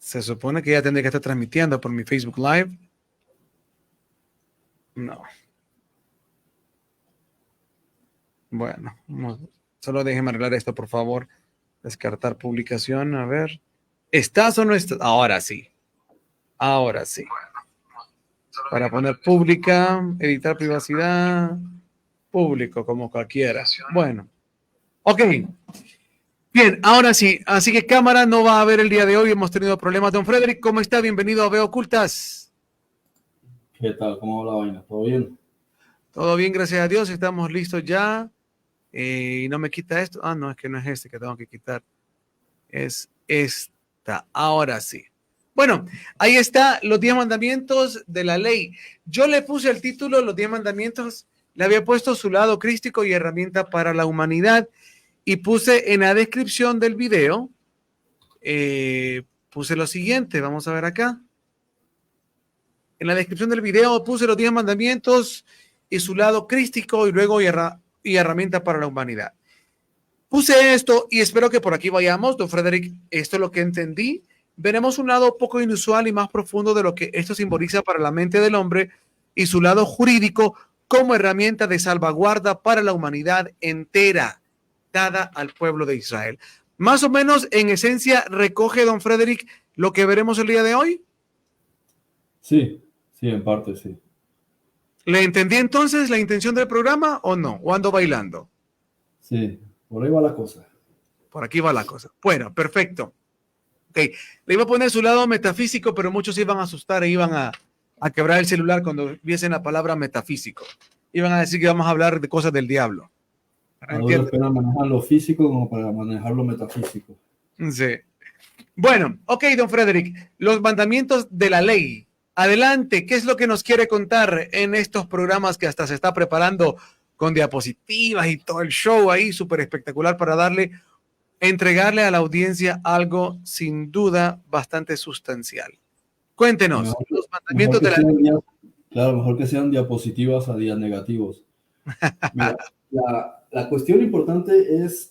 Se supone que ya tendría que estar transmitiendo por mi Facebook Live. No. Bueno, solo déjenme arreglar esto, por favor. Descartar publicación, a ver. ¿Estás o no estás? Ahora sí. Ahora sí. Para poner pública, editar privacidad, público, como cualquiera. Bueno. Ok. Bien, ahora sí. Así que cámara no va a haber el día de hoy. Hemos tenido problemas. Don Frederick, ¿cómo está? Bienvenido a Veo Ocultas. ¿Qué tal? ¿Cómo va la vaina? ¿Todo bien? Todo bien, gracias a Dios. Estamos listos ya. Y no me quita esto. Ah, no, es que no es este que tengo que quitar. Es esta. Ahora sí. Bueno, ahí está los 10 mandamientos de la ley. Yo le puse el título, los 10 mandamientos, le había puesto su lado crístico y herramienta para la humanidad. Y puse en la descripción del video, puse lo siguiente, vamos a ver acá. En la descripción del video puse los 10 mandamientos y su lado crístico y luego y herramienta para la humanidad. Puse esto y espero que por aquí vayamos, don Frederick. Esto es lo que entendí. Veremos un lado poco inusual y más profundo de lo que esto simboliza para la mente del hombre y su lado jurídico como herramienta de salvaguarda para la humanidad entera, dada al pueblo de Israel. Más o menos, en esencia, recoge, don Frederick, lo que veremos el día de hoy. Sí, en parte sí. ¿Le entendí entonces la intención del programa o no? ¿O ando bailando? Sí, por ahí va la cosa. Por aquí va la cosa. Bueno, perfecto. Ok, le iba a poner su lado metafísico, pero muchos iban a asustar e iban a quebrar el celular cuando viesen la palabra metafísico. Iban a decir que vamos a hablar de cosas del diablo. A duras penas manejar lo físico como para manejar lo metafísico. Sí. Bueno, ok, don Frederick, los mandamientos de la ley. Adelante, ¿qué es lo que nos quiere contar en estos programas que hasta se está preparando con diapositivas y todo el show ahí súper espectacular para entregarle a la audiencia algo sin duda bastante sustancial? Cuéntenos, los mandamientos de la ley. Claro, mejor que sean diapositivas a días negativos. Mira, la cuestión importante es,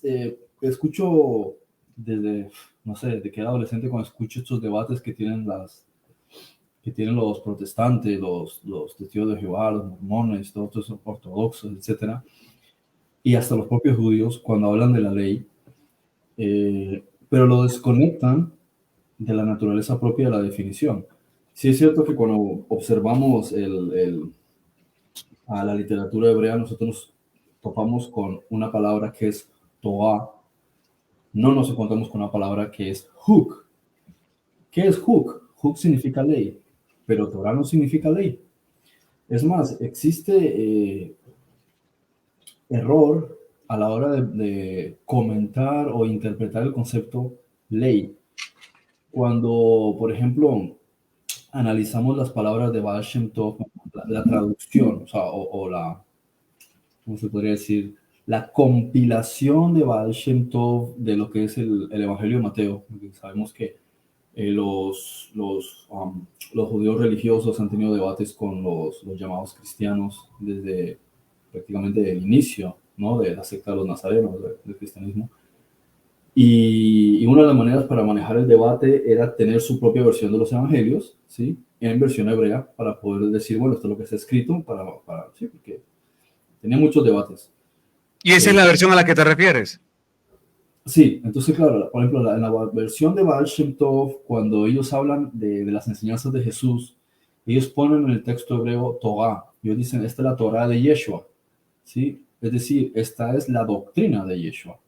escucho desde, no sé, desde que era adolescente cuando escucho estos debates que tienen los protestantes, los testigos de Jehová, los mormones, todos esos ortodoxos, etcétera, y hasta los propios judíos cuando hablan de la ley, pero lo desconectan de la naturaleza propia de la definición. Sí es cierto que cuando observamos a la literatura hebrea, nosotros nos topamos con una palabra que es Torah, no nos encontramos con una palabra que es Huk. ¿Qué es Huk? Huk significa ley, pero Torah no significa ley. Es más, existe error a la hora de comentar o interpretar el concepto ley. Cuando, por ejemplo, analizamos las palabras de Baal Shem Tov, la traducción, o sea, o la, ¿cómo se podría decir? La compilación de Baal Shem Tov de lo que es el Evangelio de Mateo, porque sabemos que los judíos religiosos han tenido debates con los llamados cristianos desde prácticamente el inicio, ¿no? De la secta de los nazarenos, del cristianismo. Y una de las maneras para manejar el debate era tener su propia versión de los evangelios, ¿sí? En versión hebrea, para poder decir, bueno, esto es lo que está escrito, sí, porque tenía muchos debates. ¿Y esa es la versión a la que te refieres? Sí, entonces, claro, por ejemplo, en la versión de Baal Shem Tov, cuando ellos hablan de las enseñanzas de Jesús, ellos ponen en el texto hebreo Torah. Ellos dicen, esta es la Torah de Yeshua, ¿sí? Es decir, esta es la doctrina de Yeshua.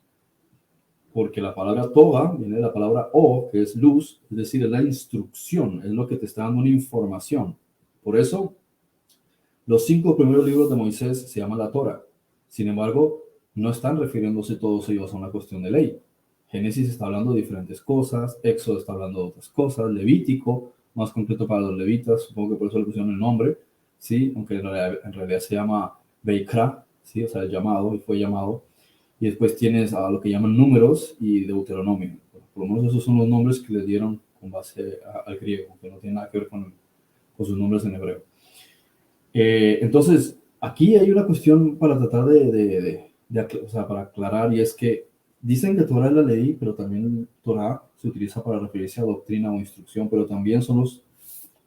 Porque la palabra Torah viene de la palabra O, que es luz, es decir, es la instrucción, es lo que te está dando una información. Por eso, los 5 primeros libros de Moisés se llaman la Torah. Sin embargo, no están refiriéndose todos ellos a una cuestión de ley. Génesis está hablando de diferentes cosas, Éxodo está hablando de otras cosas, Levítico, más concreto para los levitas, supongo que por eso le pusieron el nombre, ¿sí? Aunque en realidad se llama Beikra, ¿sí? O sea, el llamado, y fue llamado. Y después tienes a lo que llaman números y Deuteronomio. Por lo menos esos son los nombres que les dieron con base al griego, que no tiene nada que ver con sus nombres en hebreo. Entonces, aquí hay una cuestión para tratar o sea, para aclarar, y es que Dicen que Torah es la ley, pero también Torah se utiliza para referirse a doctrina o instrucción, pero también son los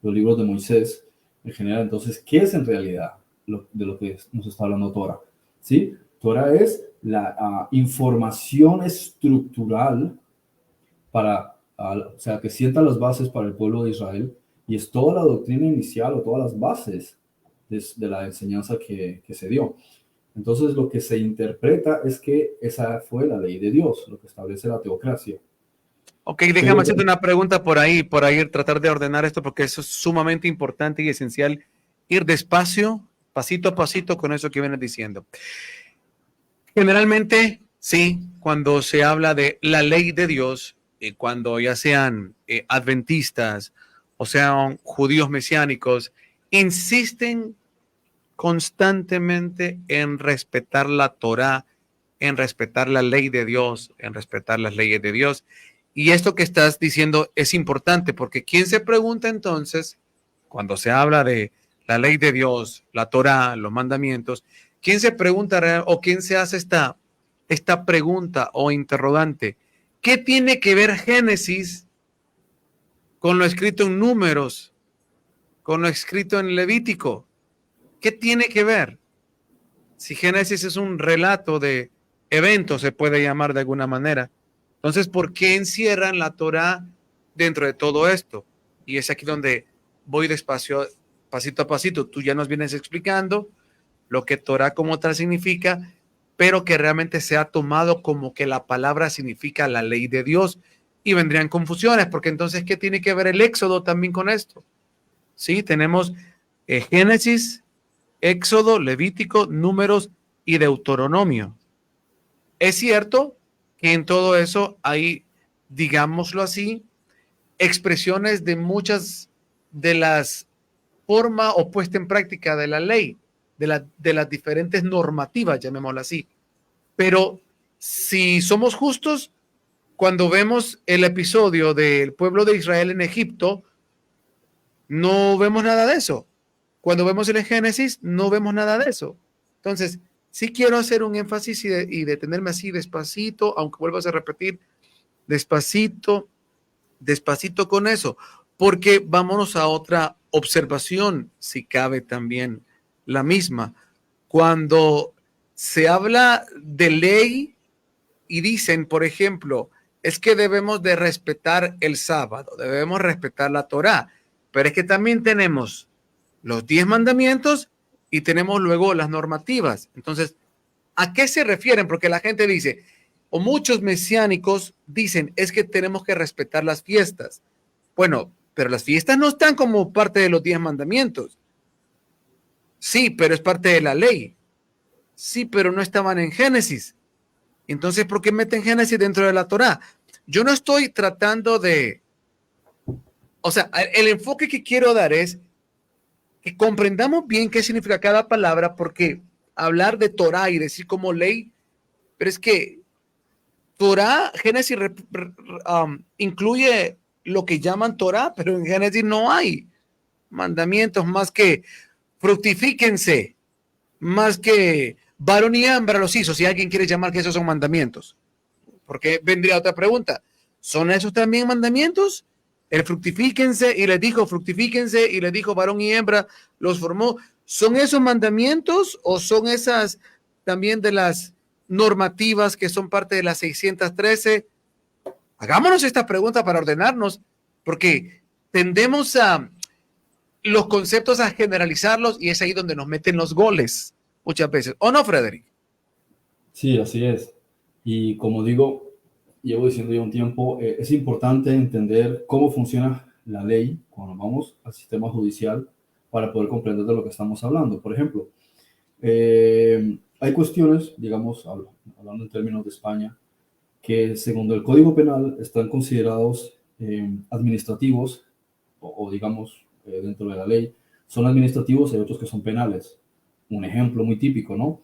libros de Moisés en general. Entonces, ¿qué es en realidad de lo que nos está hablando Torah? ¿Sí? Torah es la información estructural para, o sea, que sienta las bases para el pueblo de Israel, y es toda la doctrina inicial o todas las bases de la enseñanza que se dio. Entonces, lo que se interpreta es que esa fue la ley de Dios, lo que establece la teocracia. Ok, déjame Pero, hacerte una pregunta por ahí, tratar de ordenar esto porque eso es sumamente importante y esencial. Ir despacio, pasito a pasito con eso que vienes diciendo. Generalmente, sí, cuando se habla de la ley de Dios, cuando ya sean adventistas o sean judíos mesiánicos, insisten constantemente en respetar la Torá, en respetar la ley de Dios, en respetar las leyes de Dios. Y esto que estás diciendo es importante porque ¿quién se pregunta entonces cuando se habla de la ley de Dios, la Torá, los mandamientos? ¿Quién se pregunta o quién se hace esta pregunta o interrogante? ¿Qué tiene que ver Génesis con lo escrito en Números, con lo escrito en Levítico? ¿Qué tiene que ver? Si Génesis es un relato de eventos, se puede llamar de alguna manera. Entonces, ¿por qué encierran la Torá dentro de todo esto? Y es aquí donde voy despacio, pasito a pasito. Tú ya nos vienes explicando lo que Torá como tal significa, pero que realmente se ha tomado como que la palabra significa la ley de Dios y vendrían confusiones, porque entonces, ¿qué tiene que ver el Éxodo también con esto? Sí, tenemos Génesis, Éxodo, Levítico, Números y Deuteronomio. Es cierto que en todo eso hay, digámoslo así, expresiones de muchas de las formas o puesta en práctica de la ley, de las diferentes normativas, llamémoslo así. Pero si somos justos, cuando vemos el episodio del pueblo de Israel en Egipto, no vemos nada de eso. Cuando vemos el Génesis, no vemos nada de eso. Entonces, sí quiero hacer un énfasis y detenerme así despacito, aunque vuelvas a repetir, despacito, despacito con eso, porque vámonos a otra observación, si cabe también la misma. Cuando se habla de ley y dicen, por ejemplo, es que debemos de respetar el sábado, debemos respetar la Torá, pero es que también tenemos los 10 mandamientos y tenemos luego las normativas. Entonces, ¿a qué se refieren? Porque la gente dice, o muchos mesiánicos dicen, es que tenemos que respetar las fiestas. Bueno, pero las fiestas no están como parte de los 10 mandamientos. Sí, pero es parte de la ley. Sí, pero no estaban en Génesis. Entonces, ¿por qué meten Génesis dentro de la Torá? Yo no estoy tratando de, o sea, el enfoque que quiero dar es que comprendamos bien qué significa cada palabra, porque hablar de Torá y decir como ley, pero es que Torá, Génesis incluye lo que llaman Torá, pero en Génesis no hay mandamientos más que fructifíquense, más que varón y hembra los hizo, si alguien quiere llamar que esos son mandamientos. Porque vendría otra pregunta, ¿son esos también mandamientos? El fructifíquense y les dijo fructifíquense y les dijo varón y hembra los formó. ¿Son esos mandamientos o son esas también de las normativas que son parte de las 613? Hagámonos esta pregunta para ordenarnos, porque tendemos a los conceptos a generalizarlos y es ahí donde nos meten los goles muchas veces. ¿O no, Frederick? sí, así es. Y como digo, llevo diciendo ya un tiempo, es importante entender cómo funciona la ley cuando vamos al sistema judicial para poder comprender de lo que estamos hablando. Por ejemplo, hay cuestiones, digamos, hablando en términos de España, que según el Código Penal están considerados administrativos o digamos, dentro de la ley, son administrativos y hay otros que son penales. Un ejemplo muy típico, ¿no?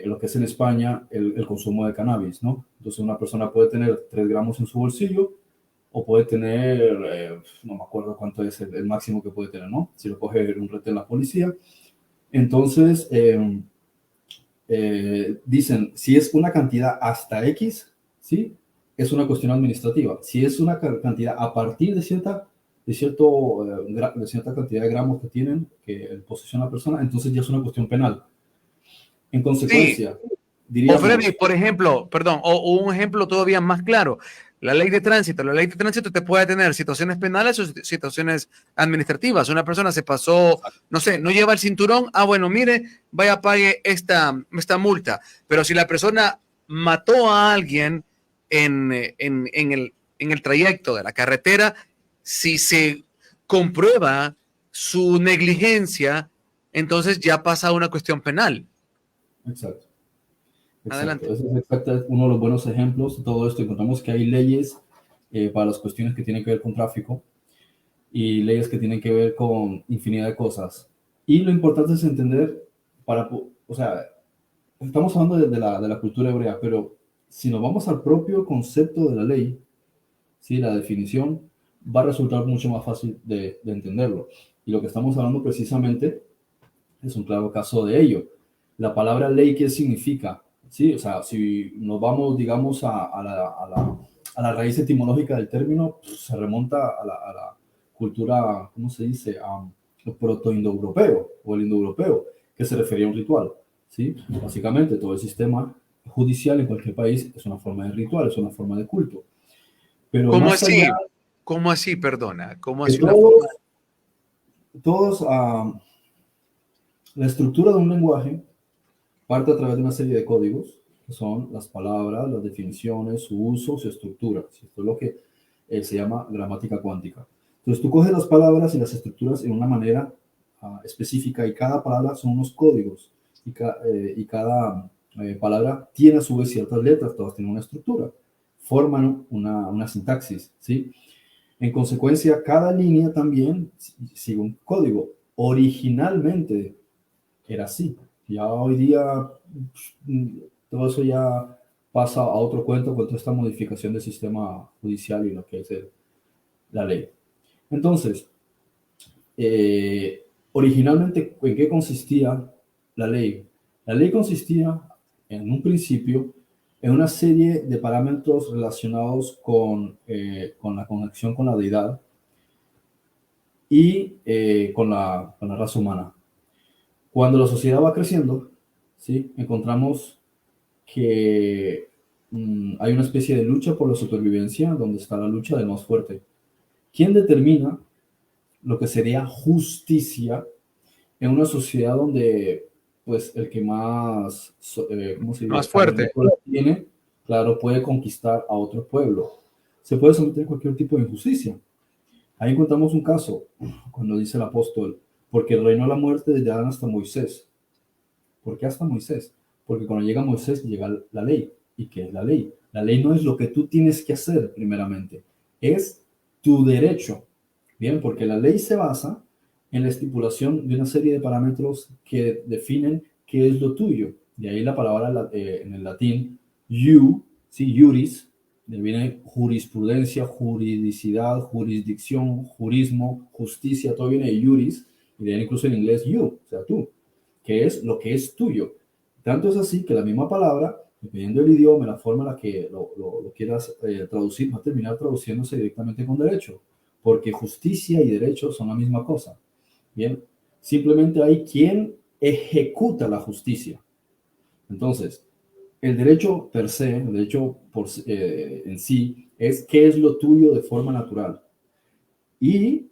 Lo que es en España el consumo de cannabis, ¿no? Entonces una persona puede tener 3 gramos en su bolsillo o puede tener, no me acuerdo cuánto es el máximo que puede tener, ¿no? Si lo coge un retén la policía. Entonces, dicen, si es una cantidad hasta X, ¿sí? Es una cuestión administrativa. Si es una cantidad a partir de de cierta cantidad de gramos que tienen, que posesiona la persona, entonces ya es una cuestión penal. En Sí, consecuencia, o Freddy, diríamos, por ejemplo, perdón, o un ejemplo todavía más claro, la ley de tránsito te puede tener situaciones penales o situaciones administrativas. Una persona se pasó, no sé, no lleva el cinturón, bueno, mire, vaya, pague esta multa. Pero si la persona mató a alguien en el trayecto de la carretera, si se comprueba su negligencia, entonces ya pasa a una cuestión penal. exacto. Exacto, Adelante. ese es exacto, uno de los buenos ejemplos de todo esto. Encontramos que hay leyes para las cuestiones que tienen que ver con tráfico y leyes que tienen que ver con infinidad de cosas. Y lo importante es entender, o sea, estamos hablando de la cultura hebrea, pero si nos vamos al propio concepto de la ley, ¿sí? La definición va a resultar mucho más fácil de entenderlo. Y lo que estamos hablando precisamente es un claro caso de ello. La palabra ley, ¿qué significa? Sí, o sea, si nos vamos, digamos, a la raíz etimológica del término, pues, se remonta a la cultura, ¿cómo se dice? Lo proto-indoeuropeo o el indoeuropeo, que se refería a un ritual. ¿Sí? Básicamente, todo el sistema judicial en cualquier país es una forma de ritual, es una forma de culto. Pero ¿Cómo más allá así? ¿Cómo así, perdona? ¿Cómo que así una forma? todos la estructura de un lenguaje parte a través de una serie de códigos, que son las palabras, las definiciones, su uso, su estructura. Esto es lo que se llama gramática cuántica. Entonces tú coges las palabras y las estructuras en una manera específica y cada palabra son unos códigos y cada palabra tiene a su vez ciertas letras, todas tienen una estructura, forman una sintaxis, ¿sí? En consecuencia, cada línea también sigue un código. Originalmente era así. Ya hoy día todo eso ya pasa a otro cuento con toda esta modificación del sistema judicial y lo que es la ley. Entonces, originalmente, ¿en qué consistía la ley? La ley consistía, en un principio, en una serie de parámetros relacionados con la conexión con la deidad y con la raza humana. Cuando la sociedad va creciendo, ¿sí? Encontramos que hay una especie de lucha por la supervivencia, donde está la lucha del más fuerte. ¿Quién determina lo que sería justicia en una sociedad donde, pues, el que más, ¿cómo se diría?, Más carne fuerte. agrícola tiene, claro, puede conquistar a otro pueblo? Se puede someter a cualquier tipo de injusticia. Ahí encontramos un caso, cuando dice el apóstol, porque reinó la muerte desde Adán hasta Moisés. ¿Por qué hasta Moisés? Porque cuando llega Moisés llega la ley. ¿Y qué es la ley? La ley no es lo que tú tienes que hacer primeramente, es tu derecho. Bien, porque la ley se basa en la estipulación de una serie de parámetros que definen qué es lo tuyo. De ahí la palabra en el latín, ¿sí? Juris, de viene jurisprudencia, juridicidad, jurisdicción, jurismo, justicia, todo viene de juris, y de ahí incluso en inglés you, o sea, tú, que es lo que es tuyo. Tanto es así que la misma palabra, dependiendo del idioma, la forma en la que lo quieras traducir, va a terminar traduciéndose directamente con derecho, porque justicia y derecho son la misma cosa. Bien, simplemente hay quien ejecuta la justicia. Entonces, el derecho per se, el derecho en sí, es qué es lo tuyo de forma natural. Y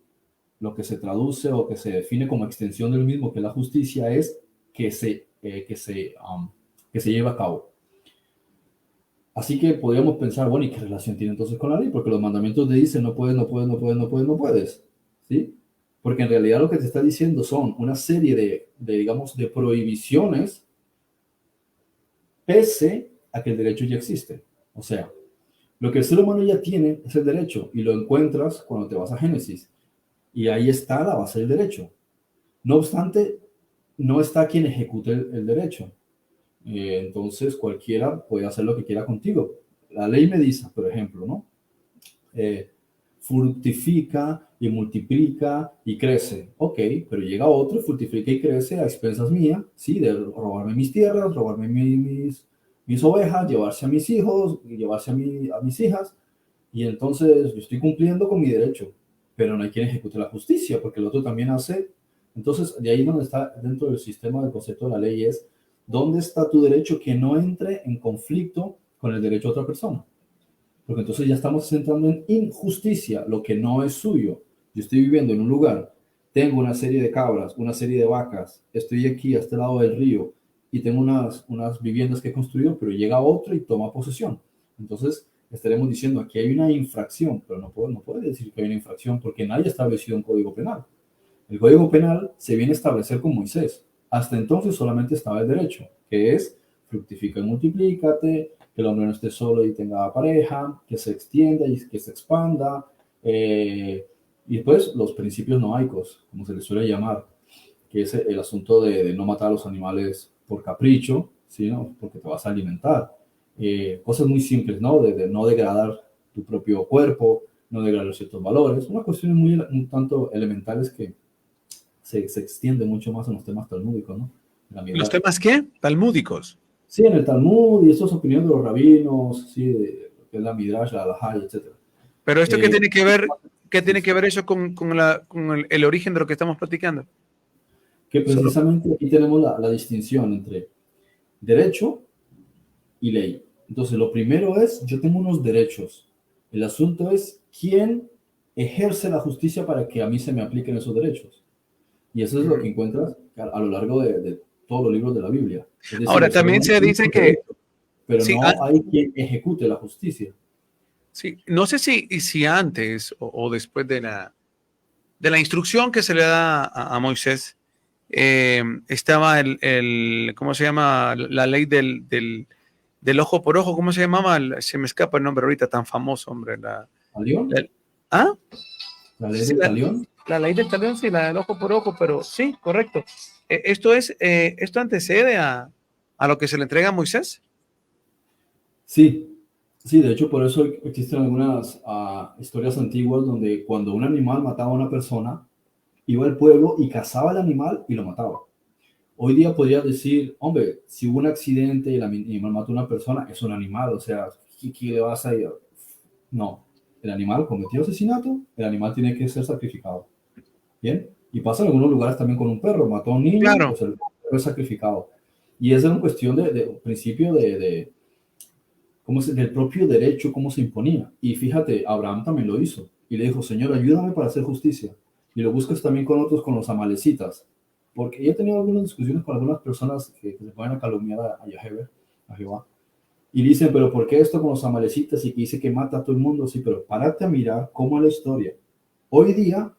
lo que se traduce o que se define como extensión del mismo, que es la justicia, es que se lleve a cabo. Así que podríamos pensar, bueno, ¿y qué relación tiene entonces con la ley? Porque los mandamientos te dicen no puedes, no puedes, no puedes, no puedes, no puedes. ¿Sí? Porque en realidad lo que te está diciendo son una serie digamos, de prohibiciones pese a que el derecho ya existe. O sea, lo que el ser humano ya tiene es el derecho y lo encuentras cuando te vas a Génesis. Y ahí está la base del derecho. No obstante, no está quien ejecute el derecho. Entonces cualquiera puede hacer lo que quiera contigo. La ley me dice, por ejemplo, ¿no? fructifica y multiplica y crece. Ok, pero llega otro, fructifica y crece a expensas mías, ¿sí? De robarme mis tierras, robarme mis ovejas, llevarse a mis hijos, llevarse a mis hijas. Y entonces yo estoy cumpliendo con mi derecho, pero no hay quien ejecute la justicia, porque el otro también hace. Entonces, de ahí donde está dentro del sistema del concepto de la ley es, ¿dónde está tu derecho que no entre en conflicto con el derecho de otra persona? Porque entonces ya estamos entrando en injusticia, lo que no es suyo. Yo estoy viviendo en un lugar, tengo una serie de cabras, una serie de vacas, estoy aquí a este lado del río y tengo unas viviendas que he construido, pero llega otro y toma posesión. Entonces estaremos diciendo aquí hay una infracción, pero no puede decir que hay una infracción porque nadie ha establecido un código penal. El código penal se viene a establecer con Moisés. Hasta entonces solamente estaba el derecho, que es fructifica y multiplícate, que el hombre no esté solo y tenga pareja, que se extienda y que se expanda, y después los principios noaicos, como se les suele llamar, que es el asunto de no matar a los animales por capricho, ¿sí, no? Porque te vas a alimentar. Cosas muy simples, ¿no? De no degradar tu propio cuerpo, no degradar ciertos valores, unas cuestiones muy un tanto elementales que se extiende mucho más en los temas talmúdicos, ¿no? La ¿Los Midrash. temas qué? Talmúdicos. Sí, en el Talmud y estas opiniones de los rabinos, sí, de lo que es la Midrash, la Halajá, etc. Pero esto Eh, ¿qué sí, tiene sí. que ver eso con el origen de lo que estamos platicando? Que Solo. precisamente aquí tenemos la distinción entre derecho y ley. Entonces, lo primero es, yo tengo unos derechos. El asunto es quién ejerce la justicia para que a mí se me apliquen esos derechos. Y eso es lo que encuentras a lo largo de todos los libros de la Biblia. Es decir, Ahora, el ser también humano se tiene dice unos que, derechos, pero sí, no hay quien ejecute la justicia. sí, no sé si antes o después de la instrucción que se le da a Moisés, estaba ¿cómo se llama? La ley del ojo por ojo, ¿cómo se llamaba? Se me escapa el nombre ahorita, tan famoso, hombre. ¿Talión? La- ¿Ah? ¿La ley Sí, del talión? la ley del talión, sí, la del ojo por ojo, pero sí, correcto. Esto antecede a lo que se le entrega a Moisés. Sí, sí, de hecho por eso existen algunas historias antiguas donde cuando un animal mataba a una persona, iba al pueblo y cazaba al animal y lo mataba. Hoy día podrías decir, hombre, si hubo un accidente y el animal mató a una persona, es un animal, o sea, ¿qué le vas a ir? No, el animal cometió asesinato, el animal tiene que ser sacrificado. ¿Bien? Y pasa en algunos lugares también con un perro, mató a un niño, Claro, pues el perro es sacrificado. Y es una cuestión de principio cómo del propio derecho, cómo se imponía. Y fíjate, Abraham también lo hizo. Y le dijo, Señor, ayúdame para hacer justicia. Y lo buscas también con otros, con los amalecitas. Porque yo he tenido algunas discusiones con algunas personas que se pueden a calumniar a Yahweh, a Jehová. Y dicen, pero ¿por qué esto con los amalecitas y que dice que mata a todo el mundo? Sí, pero párate a mirar cómo es la historia. Hoy día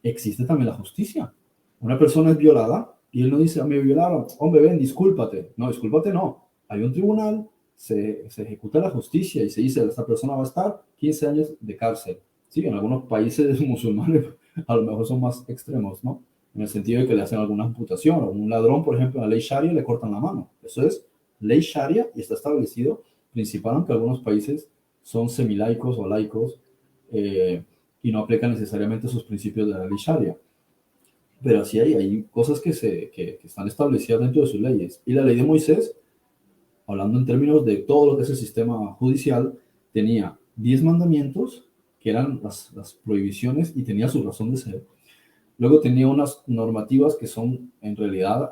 existe también la justicia. Una persona es violada y él no dice, me violaron, hombre, ven, discúlpate. No, discúlpate no. Hay un tribunal, se ejecuta la justicia y se dice, esta persona va a estar 15 años de cárcel. Sí, en algunos países musulmanes a lo mejor son más extremos, ¿no? En el sentido de que le hacen alguna amputación. O un ladrón, por ejemplo, en la ley Sharia le cortan la mano. Eso es ley Sharia y está establecido, principalmente que algunos países son semilaicos o laicos, eh, y no aplican necesariamente sus principios de la ley Sharia. Pero sí hay cosas que están establecidas dentro de sus leyes. Y la ley de Moisés, hablando en términos de todo lo que es el sistema judicial, tenía 10 mandamientos, que eran las prohibiciones, y tenía su razón de ser. Luego tenía unas normativas que son en realidad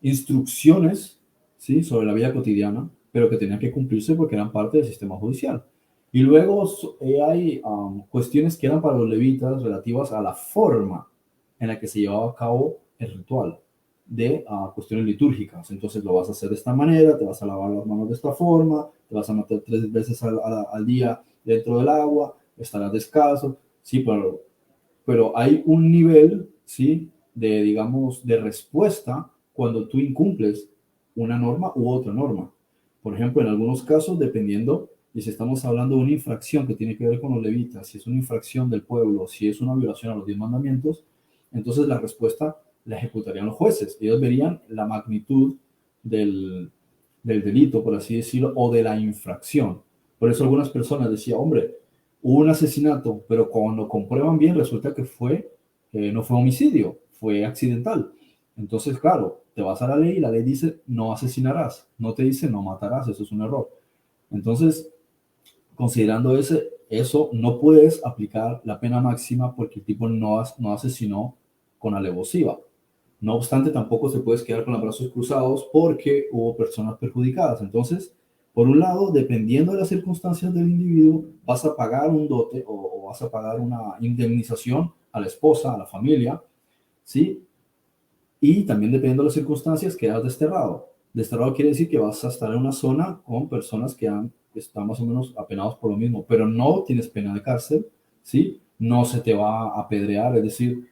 instrucciones, ¿sí?, sobre la vida cotidiana, pero que tenían que cumplirse porque eran parte del sistema judicial. Y luego hay cuestiones que eran para los levitas relativas a la forma en la que se llevaba a cabo el ritual de cuestiones litúrgicas. Entonces lo vas a hacer de esta manera, te vas a lavar las manos de esta forma, te vas a meter 3 veces al día dentro del agua, estarás descalzo, sí, pero hay un nivel, ¿sí?, de, digamos, de respuesta cuando tú incumples una norma u otra norma. Por ejemplo, en algunos casos, dependiendo y si estamos hablando de una infracción que tiene que ver con los levitas, si es una infracción del pueblo, si es una violación a los 10 mandamientos, entonces la respuesta la ejecutarían los jueces. Ellos verían la magnitud del delito, por así decirlo, o de la infracción. Por eso algunas personas decían, hombre, hubo un asesinato, pero cuando comprueban bien resulta que no fue homicidio, fue accidental. Entonces, claro, te vas a la ley y la ley dice no asesinarás, no te dice no matarás, eso es un error. Entonces, considerando eso, no puedes aplicar la pena máxima porque el tipo no asesinó con alevosía. No obstante, tampoco se puedes quedar con los brazos cruzados porque hubo personas perjudicadas. Entonces, por un lado, dependiendo de las circunstancias del individuo, vas a pagar un dote o vas a pagar una indemnización a la esposa, a la familia, ¿sí? Y también dependiendo de las circunstancias, quedas desterrado. Desterrado quiere decir que vas a estar en una zona con personas que están más o menos apenados por lo mismo, pero no tienes pena de cárcel, ¿sí? No se te va a apedrear, es decir,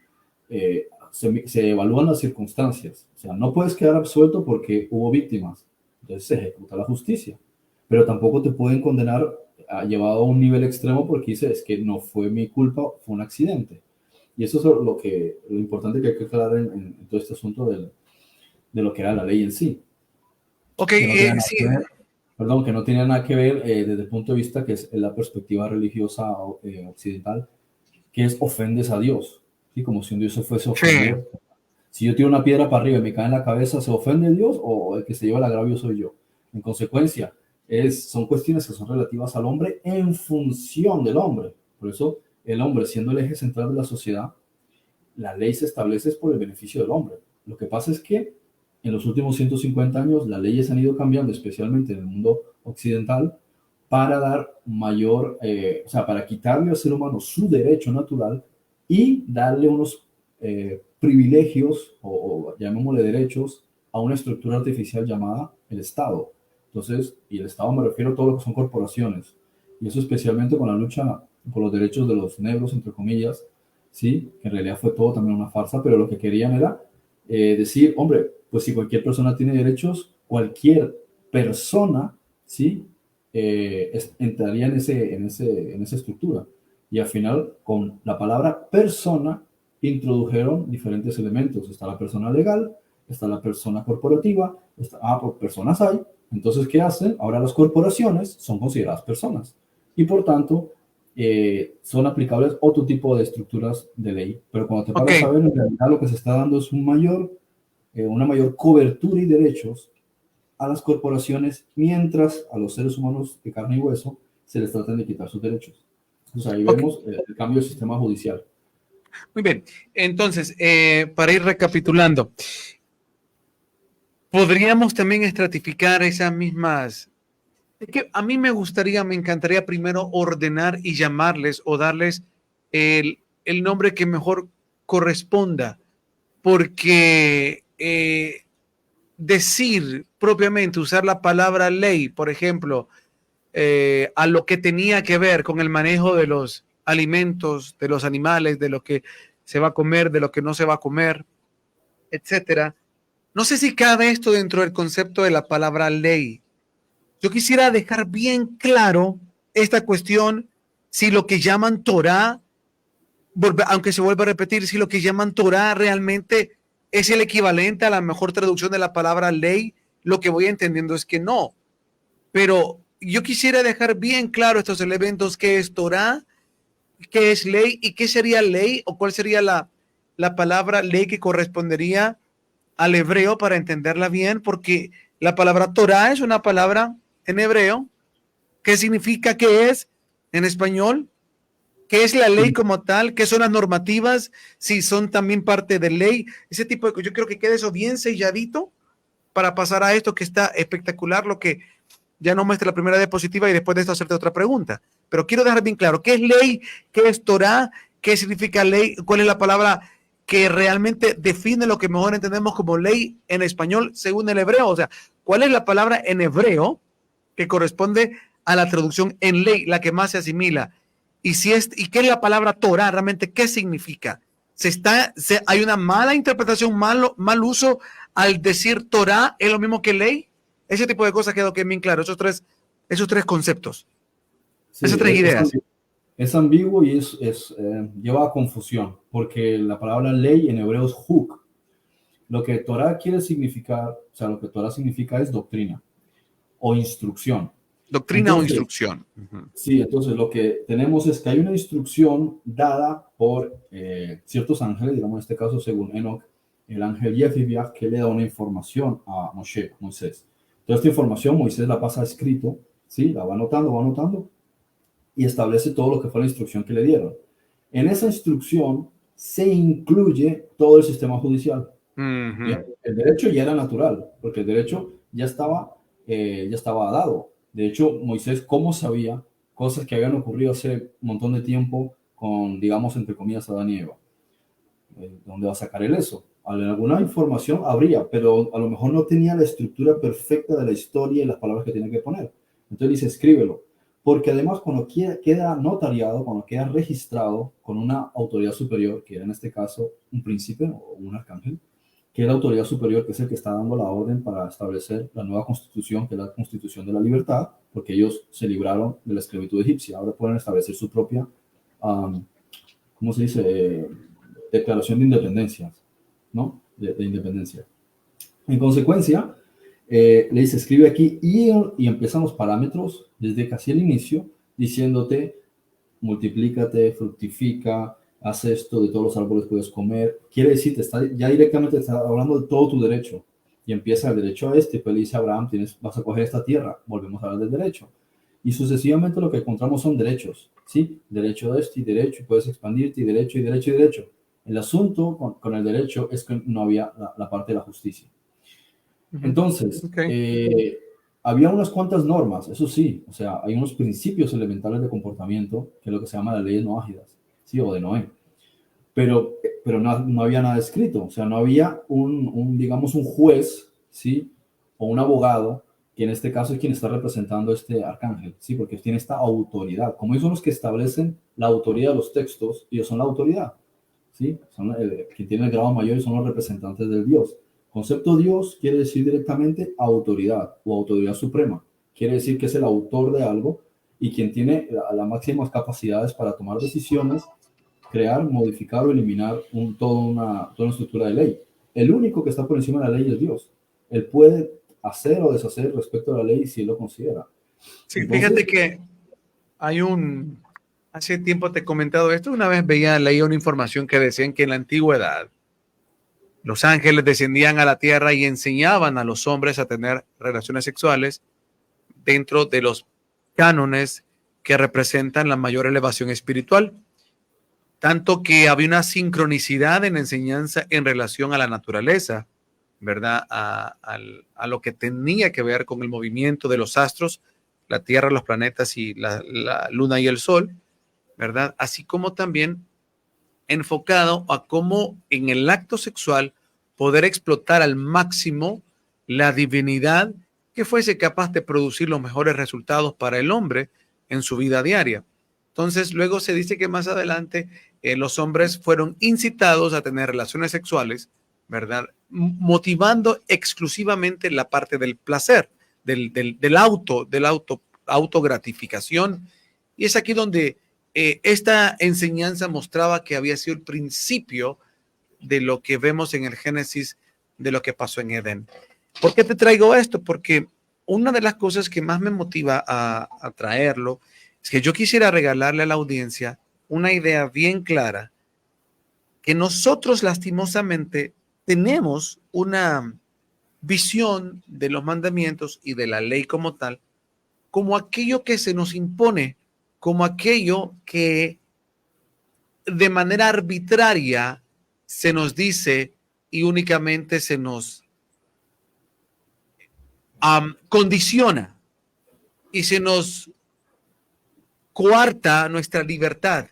se evalúan las circunstancias. O sea, no puedes quedar absuelto porque hubo víctimas. Entonces se ejecuta la justicia. Pero tampoco te pueden condenar llevado a un nivel extremo porque dices, es que no fue mi culpa, fue un accidente. Y eso es lo importante que hay que aclarar en todo este asunto de lo que era la ley en sí. Ok, Que no tiene nada sí, que ver, perdón, que no tiene nada que ver desde el punto de vista que es la perspectiva religiosa occidental, que es ofendes a Dios, ¿sí? Como si un Dios se fuese a sí. ofender. Si yo tiro una piedra para arriba y me cae en la cabeza, ¿se ofende Dios o el que se lleva el agravio soy yo? En consecuencia, son cuestiones que son relativas al hombre en función del hombre. Por eso, el hombre, siendo el eje central de la sociedad, la ley se establece por el beneficio del hombre. Lo que pasa es que en los últimos 150 años las leyes han ido cambiando, especialmente en el mundo occidental, para dar mayor, o sea, para quitarle al ser humano su derecho natural y darle unos privilegios o llamémosle derechos a una estructura artificial llamada el Estado. Entonces, y el Estado me refiero a todo lo que son corporaciones, y eso especialmente con la lucha por los derechos de los negros, entre comillas, ¿sí? Que en realidad fue todo también una farsa, pero lo que querían era decir, hombre, pues si cualquier persona tiene derechos, cualquier persona, ¿sí? Entraría en esa estructura. Y al final, con la palabra persona, introdujeron diferentes elementos. Está la persona legal, está la persona corporativa, pues personas hay. Entonces, ¿qué hacen? Ahora las corporaciones son consideradas personas. Y por tanto, son aplicables otro tipo de estructuras de ley. Pero cuando te Ok, paras a ver, en realidad lo que se está dando es una mayor cobertura y derechos a las corporaciones, mientras a los seres humanos de carne y hueso se les tratan de quitar sus derechos. Entonces ahí ok, vemos el cambio del sistema judicial. muy bien. Entonces, para ir recapitulando, podríamos también estratificar esas mismas. Es que a mí me encantaría primero ordenar y llamarles o darles el nombre que mejor corresponda, porque decir propiamente, usar la palabra ley, por ejemplo, a lo que tenía que ver con el manejo de los alimentos, de los animales, de lo que se va a comer, de lo que no se va a comer, etcétera. No sé si cabe esto dentro del concepto de la palabra ley. Yo quisiera dejar bien claro esta cuestión, si lo que llaman Torah, aunque se vuelva a repetir, si lo que llaman Torah realmente es el equivalente a la mejor traducción de la palabra ley, lo que voy entendiendo es que no. Pero yo quisiera dejar bien claro estos elementos, qué es Torah, qué es ley y qué sería ley o cuál sería la palabra ley que correspondería al hebreo para entenderla bien, porque la palabra Torah es una palabra en hebreo. ¿Qué significa? ¿Qué es en español? ¿Qué es la ley Sí, como tal? ¿Qué son las normativas? Si son también parte de ley. Ese tipo de cosas. Yo creo que quede eso bien selladito para pasar a esto que está espectacular, lo que ya no muestra la primera diapositiva y después de esto hacerte otra pregunta. Pero quiero dejar bien claro, ¿qué es ley? ¿Qué es Torah? ¿Qué significa ley? ¿Cuál es la palabra que realmente define lo que mejor entendemos como ley en español según el hebreo? O sea, ¿cuál es la palabra en hebreo que corresponde a la traducción en ley, la que más se asimila? ¿Y qué es la palabra Torah? ¿Realmente qué significa? ¿Hay una mala interpretación, mal uso al decir Torah es lo mismo que ley? Ese tipo de cosas quedó que bien claro, esos tres conceptos, sí, esas tres ideas. es ambiguo y lleva a confusión, porque la palabra ley en hebreo es huk. Lo que Torah quiere significar, o sea, lo que Torah significa es doctrina o instrucción. Doctrina o Entonces, instrucción. sí, entonces lo que tenemos es que hay una instrucción dada por ciertos ángeles, digamos en este caso según Enoch, el ángel Yefibiah, que le da una información a Moisés. Toda esta información Moisés la pasa escrito, ¿sí? La va anotando y establece todo lo que fue la instrucción que le dieron. En esa instrucción se incluye todo el sistema judicial. Bien, el derecho ya era natural, porque el derecho ya estaba dado. De hecho, Moisés, ¿cómo sabía cosas que habían ocurrido hace un montón de tiempo con, digamos, entre comillas, Adán y Eva? ¿Dónde va a sacar él eso? Alguna información habría, pero a lo mejor no tenía la estructura perfecta de la historia y las palabras que tiene que poner. Entonces dice, escríbelo. Porque además cuando queda notariado, cuando queda registrado con una autoridad superior, que era en este caso un príncipe o un arcángel, que es la autoridad superior, que es el que está dando la orden para establecer la nueva constitución, que es la constitución de la libertad, porque ellos se libraron de la esclavitud egipcia. Ahora pueden establecer su propia, ¿cómo se dice? Declaración de independencia, ¿no? De independencia. En consecuencia, le dice, escribe aquí y empiezan los parámetros desde casi el inicio, diciéndote, multiplícate, fructifica, haz esto, de todos los árboles puedes comer. Quiere decir, ya directamente te está hablando de todo tu derecho. Y empieza el derecho a este, pues le dice a Abraham, vas a coger esta tierra. Volvemos a hablar del derecho. Y sucesivamente lo que encontramos son derechos, ¿sí? Derecho a este y derecho, puedes expandirte, y derecho, y derecho, y derecho. El asunto con el derecho es que no había la parte de la justicia. Entonces, había unas cuantas normas, eso sí, o sea, hay unos principios elementales de comportamiento, que es lo que se llama la ley de Noágidas, ¿sí? O de Noé. Pero no había nada escrito, o sea, no había digamos, un juez, ¿sí? O un abogado, que en este caso es quien está representando a este arcángel, ¿sí? Porque tiene esta autoridad. Como ellos son los que establecen la autoridad de los textos, ellos son la autoridad, ¿sí? Son quien tiene el grado mayor y son los representantes del Dios. Concepto Dios quiere decir directamente autoridad o autoridad suprema. Quiere decir que es el autor de algo y quien tiene las máximas capacidades para tomar decisiones, crear, modificar o eliminar toda una estructura de ley. El único que está por encima de la ley es Dios. Él puede hacer o deshacer respecto a la ley si él lo considera. Sí, entonces, fíjate que hace tiempo te he comentado esto, una vez leía una información que decían que en la antigüedad los ángeles descendían a la tierra y enseñaban a los hombres a tener relaciones sexuales dentro de los cánones que representan la mayor elevación espiritual. Tanto que había una sincronicidad en la enseñanza en relación a la naturaleza, ¿verdad? A lo que tenía que ver con el movimiento de los astros, la Tierra, los planetas y la Luna y el Sol, ¿verdad? Así como también enfocado a cómo en el acto sexual poder explotar al máximo la divinidad que fuese capaz de producir los mejores resultados para el hombre en su vida diaria. Entonces, luego se dice que más adelante los hombres fueron incitados a tener relaciones sexuales, ¿verdad? Motivando exclusivamente la parte del placer, del autogratificación. Y es aquí donde esta enseñanza mostraba que había sido el principio de lo que vemos en el Génesis, de lo que pasó en Edén. ¿Por qué te traigo esto? Porque una de las cosas que más me motiva a traerlo es que yo quisiera regalarle a la audiencia una idea bien clara, que nosotros lastimosamente tenemos una visión de los mandamientos y de la ley como tal, como aquello que se nos impone, como aquello que de manera arbitraria se nos dice y únicamente se nos condiciona y se nos coarta nuestra libertad,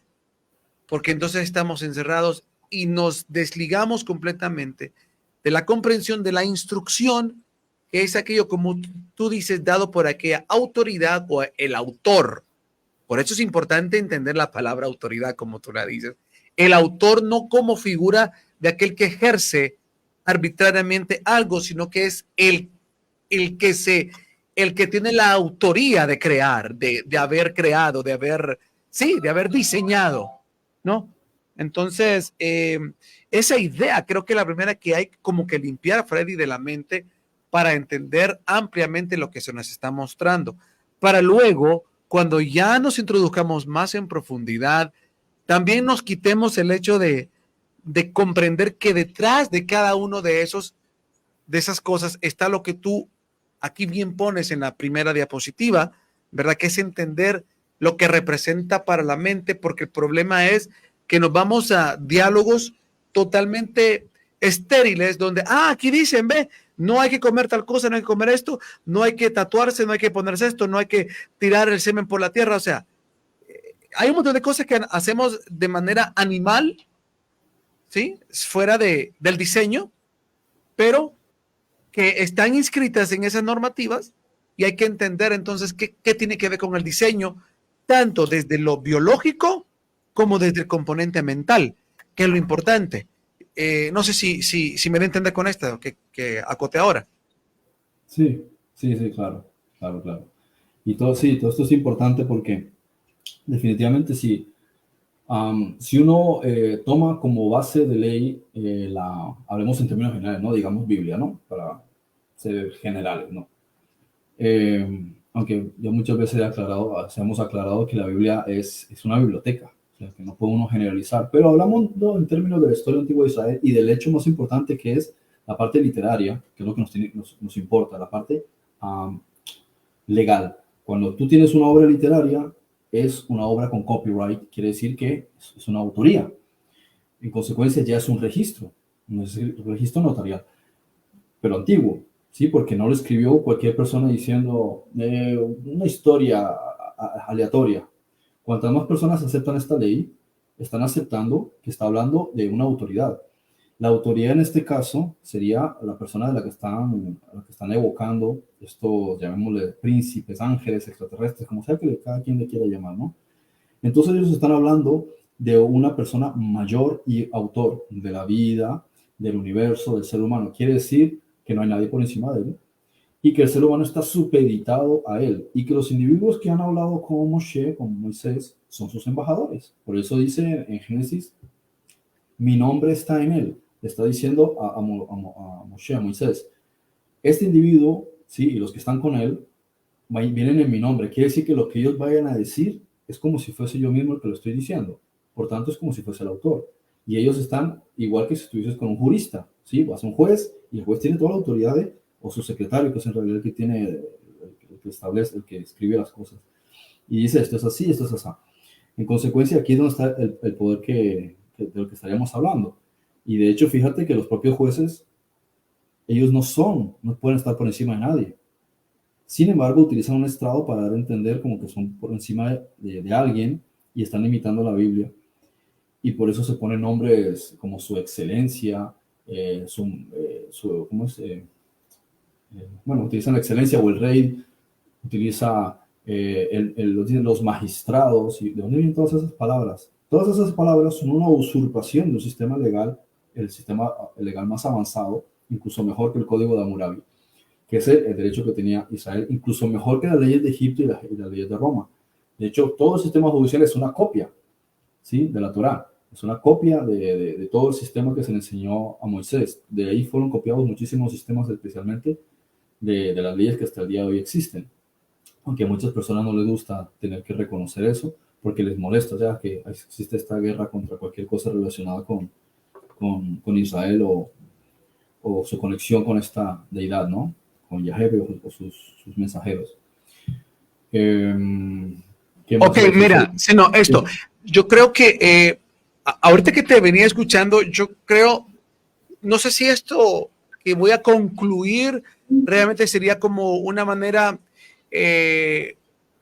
porque entonces estamos encerrados y nos desligamos completamente de la comprensión de la instrucción, que es aquello, como tú dices, dado por aquella autoridad o el autor. Por eso es importante entender la palabra autoridad, como tú la dices. El autor no como figura de aquel que ejerce arbitrariamente algo, sino que es el que tiene la autoría de crear, de haber creado, de haber diseñado, ¿no? Entonces, esa idea creo que es la primera que hay como que limpiar a Freddy de la mente para entender ampliamente lo que se nos está mostrando. para luego, cuando ya nos introduzcamos más en profundidad, también nos quitemos el hecho de comprender que detrás de cada uno de esas cosas está lo que tú aquí bien pones en la primera diapositiva, ¿verdad? Que es entender lo que representa para la mente, porque el problema es que nos vamos a diálogos totalmente estériles, donde, aquí dicen, ve, no hay que comer tal cosa, no hay que comer esto, no hay que tatuarse, no hay que ponerse esto, no hay que tirar el semen por la tierra, o sea, hay un montón de cosas que hacemos de manera animal, ¿sí? Fuera del diseño, pero que están inscritas en esas normativas y hay que entender entonces qué tiene que ver con el diseño, tanto desde lo biológico como desde el componente mental, que es lo importante. No sé si me da a entender con esto que acote ahora. Sí, sí, sí, claro, claro, claro. Y todo, sí, todo esto es importante porque definitivamente sí. Si uno toma como base de ley hablemos en términos generales, ¿no? Digamos Biblia, ¿no? Para ser generales, ¿no? Aunque yo muchas veces hemos aclarado que la Biblia es una biblioteca, o sea, que no puede uno generalizar, pero hablamos, ¿no?, en términos de la historia antigua de Israel y del hecho más importante que es la parte literaria, que es lo que nos importa, la parte um, legal. Cuando tú tienes una obra literaria, es una obra con copyright, quiere decir que es una autoría. En consecuencia, ya es un registro, no es un registro notarial, pero antiguo, ¿sí? Porque no lo escribió cualquier persona diciendo una historia aleatoria. Cuantas más personas aceptan esta ley, están aceptando que está hablando de una autoridad. La autoridad en este caso sería la persona de la que están evocando estos, llamémosle príncipes, ángeles, extraterrestres, como sea que cada quien le quiera llamar, ¿no? Entonces ellos están hablando de una persona mayor y autor de la vida, del universo, del ser humano. Quiere decir que no hay nadie por encima de él y que el ser humano está supeditado a él y que los individuos que han hablado con Moshe, con Moisés, son sus embajadores. Por eso dice en Génesis, mi nombre está en él. Le está diciendo a Moshe, a Moisés, este individuo, sí, y los que están con él, vienen en mi nombre. Quiere decir que lo que ellos vayan a decir es como si fuese yo mismo el que lo estoy diciendo. Por tanto, es como si fuese el autor. Y ellos están igual que si estuvieses con un jurista, ¿sí? Vas a un juez y el juez tiene toda la autoridad o su secretario, que es en realidad el que tiene, el que establece, el que escribe las cosas. Y dice, esto es así, esto es así. En consecuencia, aquí es donde está el poder de lo que estaríamos hablando. Y de hecho, fíjate que los propios jueces, ellos no pueden estar por encima de nadie. Sin embargo, utilizan un estrado para dar a entender como que son por encima de alguien y están imitando la Biblia. Y por eso se ponen nombres como su excelencia, ¿cómo es? Bueno, utilizan la excelencia o el rey, utiliza los magistrados. ¿Y de dónde vienen todas esas palabras? Todas esas palabras son una usurpación de un sistema legal, el sistema legal más avanzado, incluso mejor que el Código de Hammurabi, que es el derecho que tenía Israel, incluso mejor que las leyes de Egipto y las leyes de Roma. De hecho, todo el sistema judicial es una copia, ¿sí?, de la Torá. Es una copia de todo el sistema que se le enseñó a Moisés. De ahí fueron copiados muchísimos sistemas, especialmente de las leyes que hasta el día de hoy existen. Aunque a muchas personas no les gusta tener que reconocer eso, porque les molesta, o sea, que existe esta guerra contra cualquier cosa relacionada con Israel o su conexión con esta deidad, ¿no? Con Yahweh o sus mensajeros. ¿Qué más Ok, iba a decir? mira, sí, no, esto, Sí. yo creo que ahorita que te venía escuchando, yo creo, no sé si esto que voy a concluir realmente sería como una manera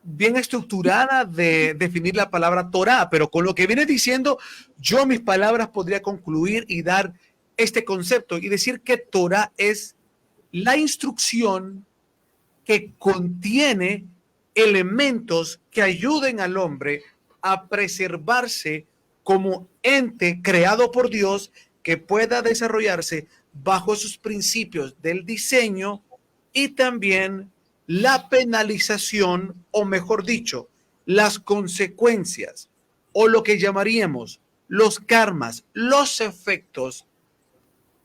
bien estructurada de definir la palabra Torah, pero con lo que vienes diciendo, yo mis palabras podría concluir y dar este concepto y decir que Torah es la instrucción que contiene elementos que ayuden al hombre a preservarse como ente creado por Dios que pueda desarrollarse bajo sus principios del diseño y también la penalización, o mejor dicho, las consecuencias o lo que llamaríamos los karmas, los efectos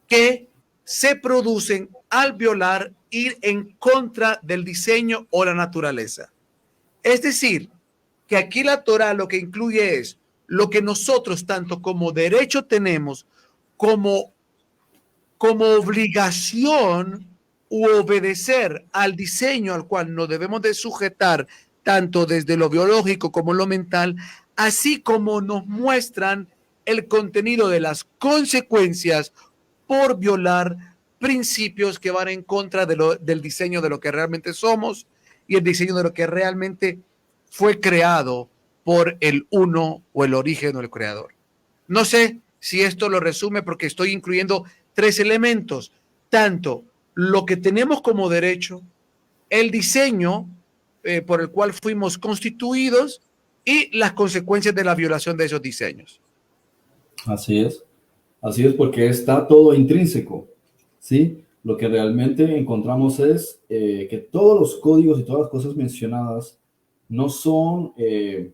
que se producen al violar, ir en contra del diseño o la naturaleza. Es decir, que aquí la Torah lo que incluye es lo que nosotros tanto como derecho tenemos como, como obligación u obedecer al diseño al cual nos debemos de sujetar tanto desde lo biológico como lo mental, así como nos muestran el contenido de las consecuencias por violar principios que van en contra del diseño de lo que realmente somos y el diseño de lo que realmente fue creado por el uno o el origen o el creador. No sé si esto lo resume porque estoy incluyendo tres elementos, tanto lo que tenemos como derecho, el diseño por el cual fuimos constituidos y las consecuencias de la violación de esos diseños. Así es porque está todo intrínseco, ¿sí? Lo que realmente encontramos es que todos los códigos y todas las cosas mencionadas no son eh,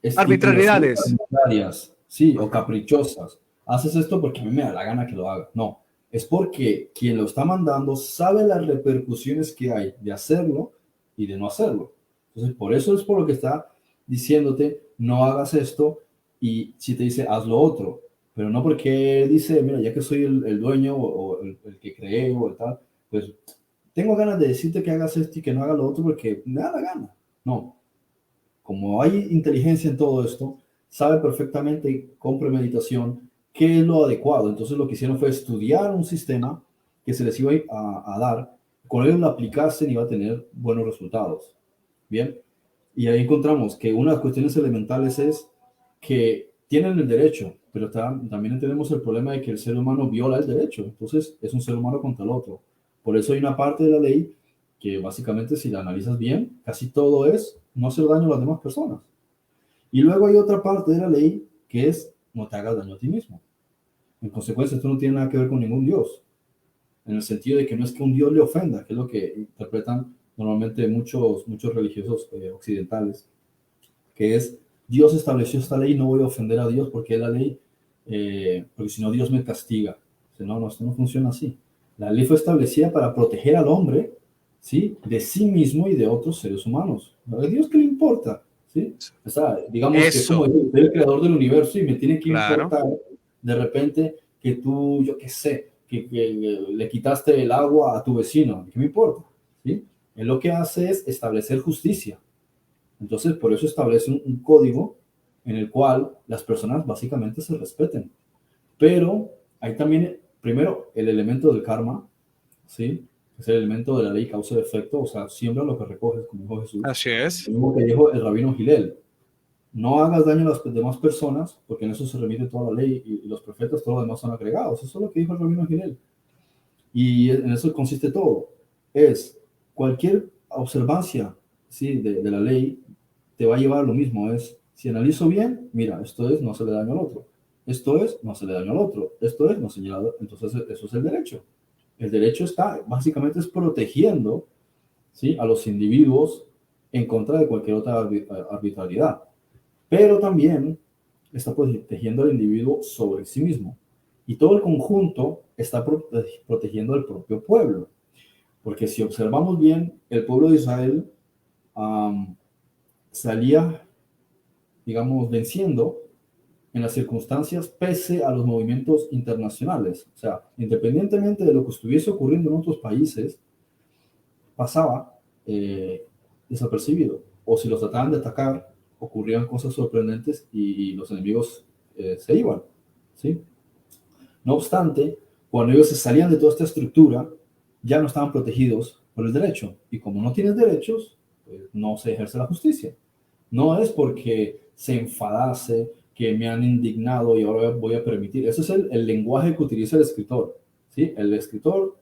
estipulaciones Arbitrariedades. arbitrarias, sí, o caprichosas. Haces esto porque a mí me da la gana que lo haga. No, es porque quien lo está mandando sabe las repercusiones que hay de hacerlo y de no hacerlo. Entonces, por eso es por lo que está diciéndote, no hagas esto, y si te dice, haz lo otro. Pero no porque dice, mira, ya que soy el dueño o el que creé o el tal, pues tengo ganas de decirte que hagas esto y que no hagas lo otro porque me da la gana. No, como hay inteligencia en todo esto, sabe perfectamente con premeditación qué es lo adecuado. Entonces lo que hicieron fue estudiar un sistema que se les iba a dar, con ellos lo aplicasen y iba a tener buenos resultados. Bien, y ahí encontramos que una de las cuestiones elementales es que tienen el derecho, pero también tenemos el problema de que el ser humano viola el derecho. Entonces es un ser humano contra el otro. Por eso hay una parte de la ley que básicamente, si la analizas bien, casi todo es no hacer daño a las demás personas. Y luego hay otra parte de la ley que es no te hagas daño a ti mismo. En consecuencia, esto no tiene nada que ver con ningún Dios, en el sentido de que no es que un Dios le ofenda, que es lo que interpretan normalmente muchos religiosos occidentales, que es Dios estableció esta ley, no voy a ofender a Dios porque es la ley, porque si no Dios me castiga. No, esto no funciona así. La ley fue establecida para proteger al hombre, ¿sí? De sí mismo y de otros seres humanos. ¿A Dios qué le importa? ¿Sí? O sea, digamos que es como Eso, el creador del universo y me tiene que claro. importar de repente que tú, yo qué sé, que le quitaste el agua a tu vecino. ¿Qué me importa? ¿Sí? Él lo que hace es establecer justicia. Entonces, por eso establece un código en el cual las personas básicamente se respeten. Pero hay también, primero, el elemento del karma, ¿sí? Es el elemento de la ley causa y efecto, o sea, siembra lo que recoges, como dijo Jesús. Así es. Lo mismo que dijo el rabino Gilel. No hagas daño a las demás personas, porque en eso se remite toda la ley y los profetas, todos los demás son agregados. Eso es lo que dijo el rabino Gilel. Y en eso consiste todo. Es cualquier observancia, ¿sí? de la ley te va a llevar a lo mismo. Es, si analizo bien, mira, esto es, no se le daño al otro. Esto es, no se le daño al otro. Esto es, no se le daño. Entonces, eso es el derecho. El derecho está, básicamente, es protegiendo, ¿sí? A los individuos en contra de cualquier otra arbitrariedad. Pero también está protegiendo al individuo sobre sí mismo. Y todo el conjunto está protegiendo al propio pueblo. Porque si observamos bien, el pueblo de Israel salía, digamos, venciendo en las circunstancias pese a los movimientos internacionales. O sea, independientemente de lo que estuviese ocurriendo en otros países, pasaba desapercibido. O si los trataban de atacar, ocurrían cosas sorprendentes y los enemigos se iban. ¿Sí? No obstante, cuando ellos se salían de toda esta estructura, ya no estaban protegidos por el derecho. Y como no tienes derechos, pues no se ejerce la justicia. No es porque se enfadase, que me han indignado y ahora voy a permitir. Ese es el lenguaje que utiliza el escritor. ¿Sí? El escritor,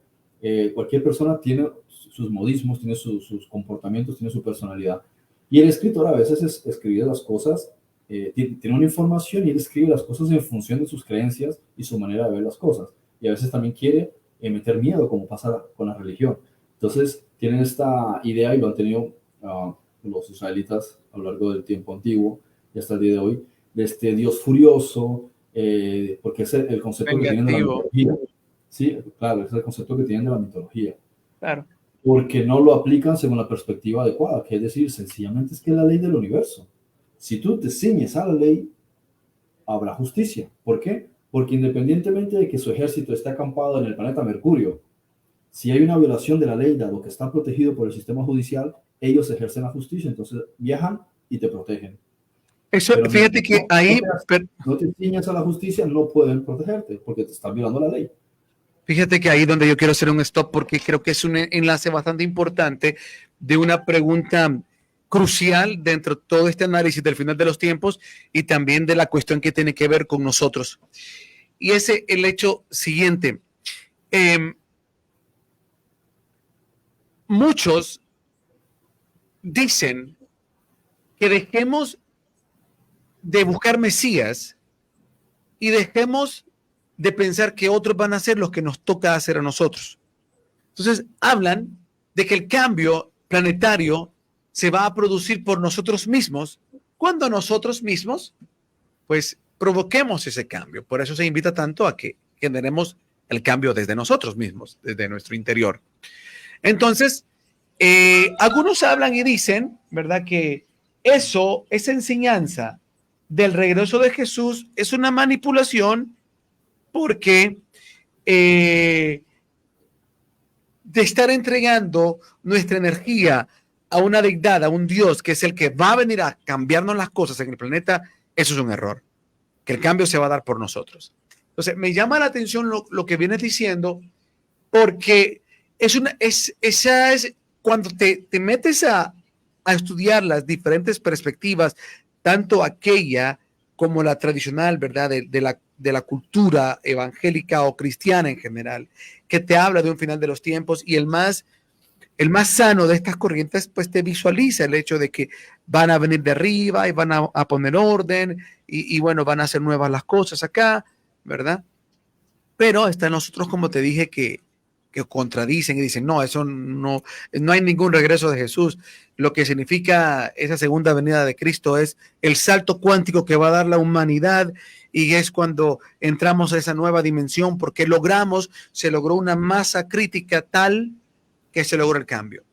cualquier persona tiene sus modismos, tiene sus comportamientos, tiene su personalidad. Y el escritor a veces escribe las cosas, tiene una información y él escribe las cosas en función de sus creencias y su manera de ver las cosas. Y a veces también quiere meter miedo, como pasa con la religión. Entonces, tienen esta idea y lo han tenido los israelitas a lo largo del tiempo antiguo y hasta el día de hoy, de este Dios furioso, porque es el concepto que tienen de la Vengativo. mitología. Sí, claro, es el concepto que tienen de la mitología. Claro. porque no lo aplican según la perspectiva adecuada, que es decir, sencillamente es que es la ley del universo. Si tú te ciñes a la ley, habrá justicia. ¿Por qué? Porque independientemente de que su ejército esté acampado en el planeta Mercurio, si hay una violación de la ley, dado que están protegidos por el sistema judicial, ellos ejercen la justicia, entonces viajan y te protegen. Eso, Pero fíjate mientras que ahí, no te ciñas a la justicia, no pueden protegerte porque te están violando la ley. fíjate que ahí donde yo quiero hacer un stop porque creo que es un enlace bastante importante de una pregunta crucial dentro de todo este análisis del final de los tiempos y también de la cuestión que tiene que ver con nosotros. Y ese el hecho siguiente. Muchos dicen que dejemos de buscar Mesías y dejemos de pensar que otros van a hacer lo que nos toca hacer a nosotros. Entonces, hablan de que el cambio planetario se va a producir por nosotros mismos cuando nosotros mismos, pues, provoquemos ese cambio. Por eso se invita tanto a que generemos el cambio desde nosotros mismos, desde nuestro interior. Entonces, algunos hablan y dicen, ¿verdad?, que esa enseñanza del regreso de Jesús es una manipulación porque de estar entregando nuestra energía a una deidad, a un Dios que es el que va a venir a cambiarnos las cosas en el planeta, eso es un error, que el cambio se va a dar por nosotros. Entonces, me llama la atención lo que vienes diciendo, porque esa es cuando te metes a estudiar las diferentes perspectivas, tanto aquella como la tradicional, ¿verdad? De la cultura evangélica o cristiana en general, que te habla de un final de los tiempos y el más sano de estas corrientes, pues te visualiza el hecho de que van a venir de arriba y van a poner orden y bueno, van a hacer nuevas las cosas acá, ¿verdad? Pero están nosotros, como te dije, que contradicen y dicen, no, eso no hay ningún regreso de Jesús. Lo que significa esa segunda venida de Cristo es el salto cuántico que va a dar la humanidad y es cuando entramos a esa nueva dimensión porque se logró una masa crítica tal que se logró el cambio.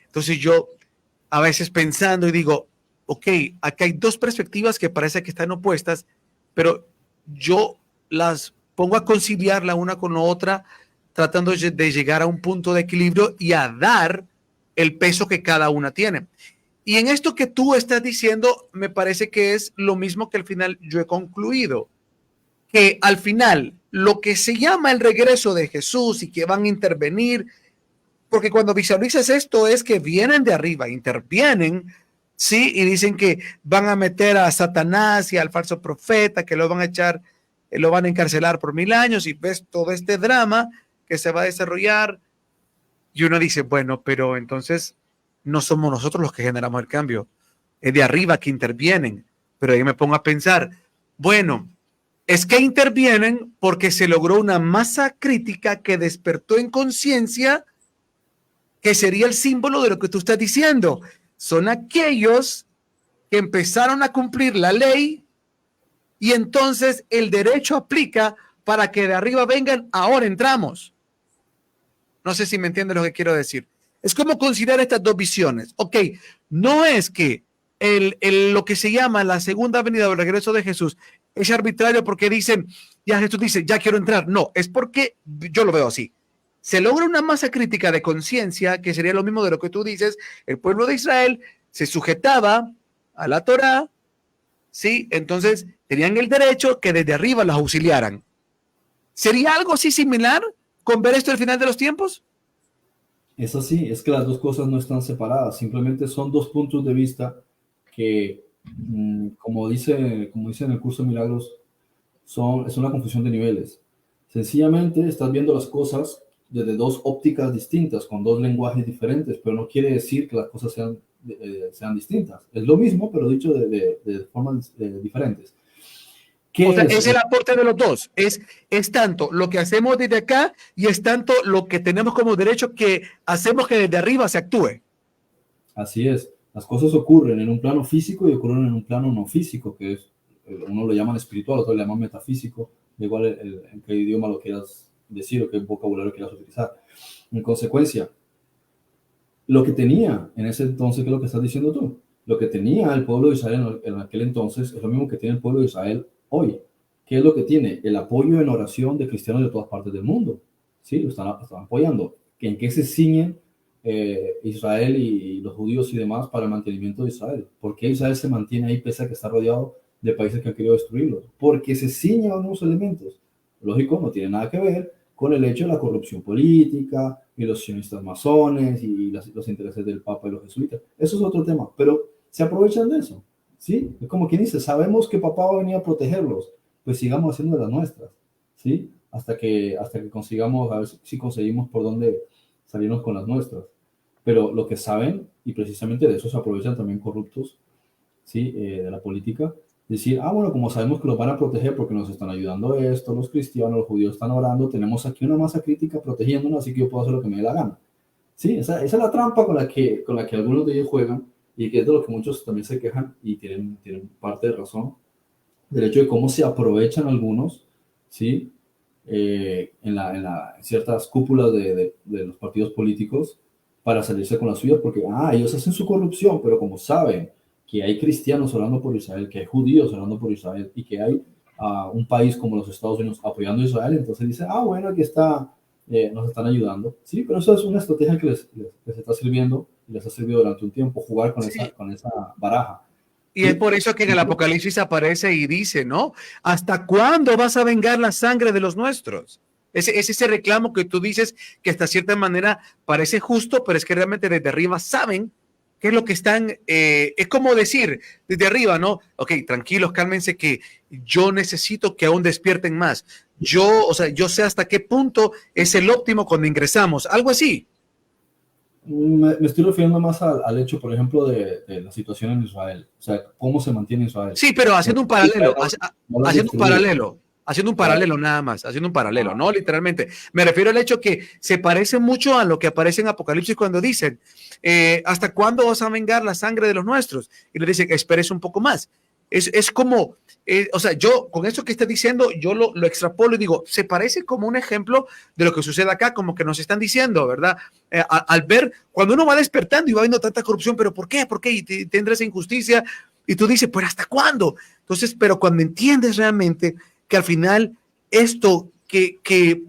Entonces yo a veces pensando y digo, ok, acá hay dos perspectivas que parece que están opuestas, pero yo las pongo a conciliar la una con la otra, tratando de llegar a un punto de equilibrio y a dar el peso que cada una tiene. Y en esto que tú estás diciendo, me parece que es lo mismo que al final yo he concluido, que al final lo que se llama el regreso de Jesús y que van a intervenir, porque cuando visualizas esto es que vienen de arriba, intervienen, ¿sí? Y dicen que van a meter a Satanás y al falso profeta, que lo van a echar, lo van a encarcelar por 1000 años y ves todo este drama que se va a desarrollar y uno dice, bueno, pero entonces no somos nosotros los que generamos el cambio, es de arriba que intervienen, pero ahí me pongo a pensar, bueno, es que intervienen porque se logró una masa crítica que despertó en conciencia que sería el símbolo de lo que tú estás diciendo. Son aquellos que empezaron a cumplir la ley y entonces el derecho aplica para que de arriba vengan, ahora entramos. No sé si me entiendes lo que quiero decir. Es como considerar estas dos visiones. Ok, no es que lo que se llama la segunda venida o el regreso de Jesús es arbitrario porque dicen, ya Jesús dice, ya quiero entrar. No, es porque yo lo veo así. Se logra una masa crítica de conciencia, que sería lo mismo de lo que tú dices, el pueblo de Israel se sujetaba a la Torá, ¿sí? Entonces tenían el derecho que desde arriba los auxiliaran. ¿Sería algo así similar con ver esto al final de los tiempos? Es así, es que las dos cosas no están separadas, simplemente son dos puntos de vista que, como dice en el curso de Milagros, es una confusión de niveles. Sencillamente estás viendo las cosas desde dos ópticas distintas, con dos lenguajes diferentes, pero no quiere decir que las cosas sean distintas. Es lo mismo, pero dicho de formas diferentes. O sea, ¿Qué es es? el aporte de los dos. Es tanto lo que hacemos desde acá y es tanto lo que tenemos como derecho que hacemos que desde arriba se actúe. Así es. Las cosas ocurren en un plano físico y ocurren en un plano no físico, que es, uno lo llaman espiritual, otro lo llaman metafísico, da igual en qué idioma lo quieras decir o qué vocabulario quieras utilizar. En consecuencia, lo que tenía en ese entonces, que es lo que estás diciendo tú, lo que tenía el pueblo de Israel en aquel entonces es lo mismo que tiene el pueblo de Israel hoy. ¿Qué es lo que tiene? El apoyo en oración de cristianos de todas partes del mundo. Sí, lo están apoyando. ¿En qué se ciñen Israel y los judíos y demás para el mantenimiento de Israel? ¿Por qué Israel se mantiene ahí pese a que está rodeado de países que han querido destruirlo? Porque se ciña a unos elementos. Lógico, no tiene nada que ver con el hecho de la corrupción política y los sionistas masones y los intereses del Papa y los jesuitas. Eso es otro tema, pero se aprovechan de eso. ¿Sí? Es como quien dice, sabemos que papá va a venir a protegerlos, pues sigamos haciendo las nuestras, ¿sí? Hasta que consigamos, a ver si conseguimos por dónde salirnos con las nuestras. Pero lo que saben, y precisamente de eso se aprovechan también corruptos, ¿sí? De la política, decir, bueno, como sabemos que los van a proteger porque nos están ayudando esto, los cristianos, los judíos están orando, tenemos aquí una masa crítica protegiéndonos, así que yo puedo hacer lo que me dé la gana. Sí, esa es la trampa con la que algunos de ellos juegan y que es de lo que muchos también se quejan y tienen parte de razón, del hecho de cómo se aprovechan algunos, ¿sí? En ciertas cúpulas de los partidos políticos para salirse con las suyas, porque ellos hacen su corrupción, pero como saben que hay cristianos orando por Israel, que hay judíos orando por Israel y que hay un país como los Estados Unidos apoyando a Israel, entonces dicen, bueno, aquí está, nos están ayudando. Sí, pero eso es una estrategia que les está sirviendo y les ha servido durante un tiempo jugar con, Sí. con esa baraja. Y es ¿Sí? por eso que en el Apocalipsis aparece y dice, ¿no? ¿Hasta cuándo vas a vengar la sangre de los nuestros? Es ese reclamo que tú dices que hasta cierta manera parece justo, pero es que realmente desde arriba saben qué es lo que están, es como decir desde arriba, ¿no? Ok, tranquilos, cálmense que yo necesito que aún despierten más. Yo sé hasta qué punto es el óptimo cuando ingresamos, algo así. Me estoy refiriendo más al hecho, por ejemplo, de la situación en Israel. O sea, cómo se mantiene Israel. Sí, pero haciendo un Israel paralelo, no lo han haciendo un destruido. paralelo, haciendo un Claro. paralelo nada más, haciendo un paralelo, no literalmente. Me refiero al hecho que se parece mucho a lo que aparece en Apocalipsis cuando dicen, ¿hasta cuándo vas a vengar la sangre de los nuestros? Y le dicen, esperes un poco más. Es como, o sea, yo con eso que está diciendo, yo lo extrapolo y digo, se parece como un ejemplo de lo que sucede acá, como que nos están diciendo, ¿verdad? Al ver, cuando uno va despertando y va viendo tanta corrupción, pero ¿por qué? ¿Por qué? Y tendrá esa injusticia. Y tú dices, ¿pero hasta cuándo? Entonces, pero cuando entiendes realmente que al final esto que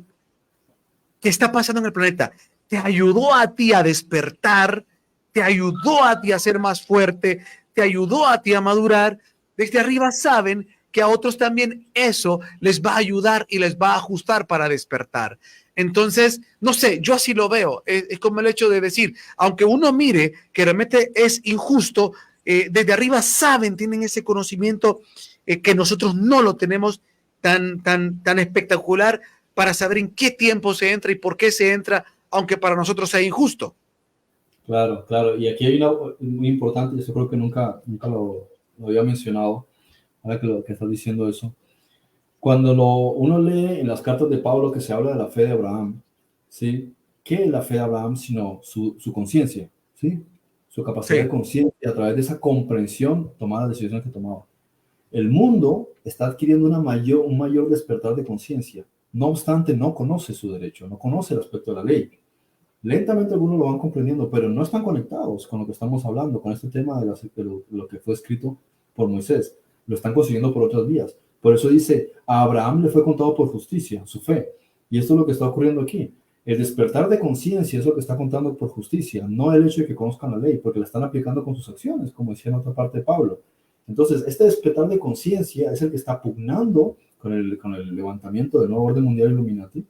está pasando en el planeta te ayudó a ti a despertar, te ayudó a ti a ser más fuerte, te ayudó a ti a madurar, desde arriba saben que a otros también eso les va a ayudar y les va a ajustar para despertar. Entonces, no sé, yo así lo veo. Es como el hecho de decir, aunque uno mire que realmente es injusto, desde arriba saben, tienen ese conocimiento que nosotros no lo tenemos tan espectacular para saber en qué tiempo se entra y por qué se entra, aunque para nosotros sea injusto. Claro, claro. Y aquí hay una muy importante, yo creo que nunca lo había mencionado, ahora que estás diciendo eso. Cuando uno lee en las cartas de Pablo que se habla de la fe de Abraham, ¿sí? ¿Qué es la fe de Abraham sino su conciencia? ¿Sí? Su capacidad de Sí, conciencia a través de esa comprensión tomar las decisiones que tomaba. El mundo está adquiriendo un mayor despertar de conciencia. No obstante, no conoce su derecho, no conoce el aspecto de la ley. Lentamente algunos lo van comprendiendo, pero no están conectados con lo que estamos hablando, con este tema de lo que fue escrito por Moisés. Lo están consiguiendo por otras vías. Por eso dice, a Abraham le fue contado por justicia, su fe. Y esto es lo que está ocurriendo aquí. El despertar de conciencia es lo que está contando por justicia, no el hecho de que conozcan la ley, porque la están aplicando con sus acciones, como decía en otra parte de Pablo. Entonces, este despertar de conciencia es el que está pugnando con el levantamiento del nuevo orden mundial Illuminati.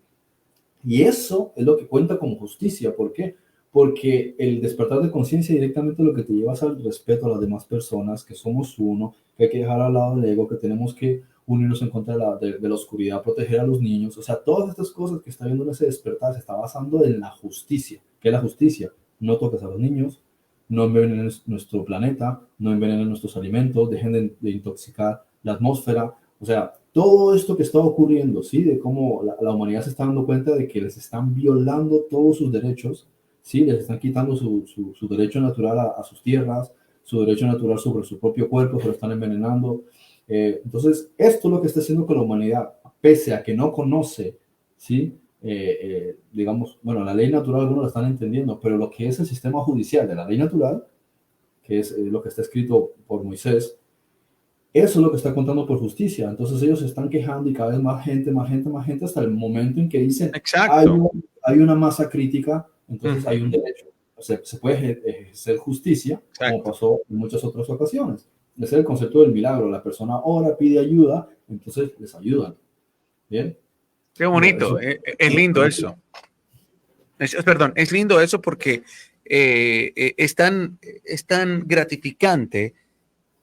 Y eso es lo que cuenta como justicia. ¿Por qué? Porque el despertar de conciencia directamente lo que te lleva es al respeto a las demás personas, que somos uno, que hay que dejar al lado el ego, que tenemos que unirnos en contra de la oscuridad, proteger a los niños. O sea, todas estas cosas que está viendo en ese despertar se está basando en la justicia. ¿Qué es la justicia? No toques a los niños, no envenenen nuestro planeta, no envenenen nuestros alimentos, dejen de intoxicar la atmósfera. O sea, todo esto que está ocurriendo, ¿sí? De cómo la humanidad se está dando cuenta de que les están violando todos sus derechos, ¿sí? Les están quitando su derecho natural a sus tierras, su derecho natural sobre su propio cuerpo, se lo están envenenando. Entonces, esto es lo que está haciendo que la humanidad, pese a que no conoce, ¿sí? digamos, bueno, la ley natural algunos la están entendiendo, pero lo que es el sistema judicial de la ley natural, que es lo que está escrito por Moisés, eso es lo que está contando por justicia. Entonces ellos se están quejando y cada vez más gente, más gente, más gente, hasta el momento en que dicen, Exacto. hay una masa crítica, entonces hay un Ujú. derecho. O sea, se puede ejercer justicia, como Exacto. pasó en muchas otras ocasiones. Ese es el concepto del milagro. La persona ora, pide ayuda, entonces les ayudan. ¿Bien? Qué Bueno, bonito. Es lindo eso. Perdón, es lindo eso porque es tan gratificante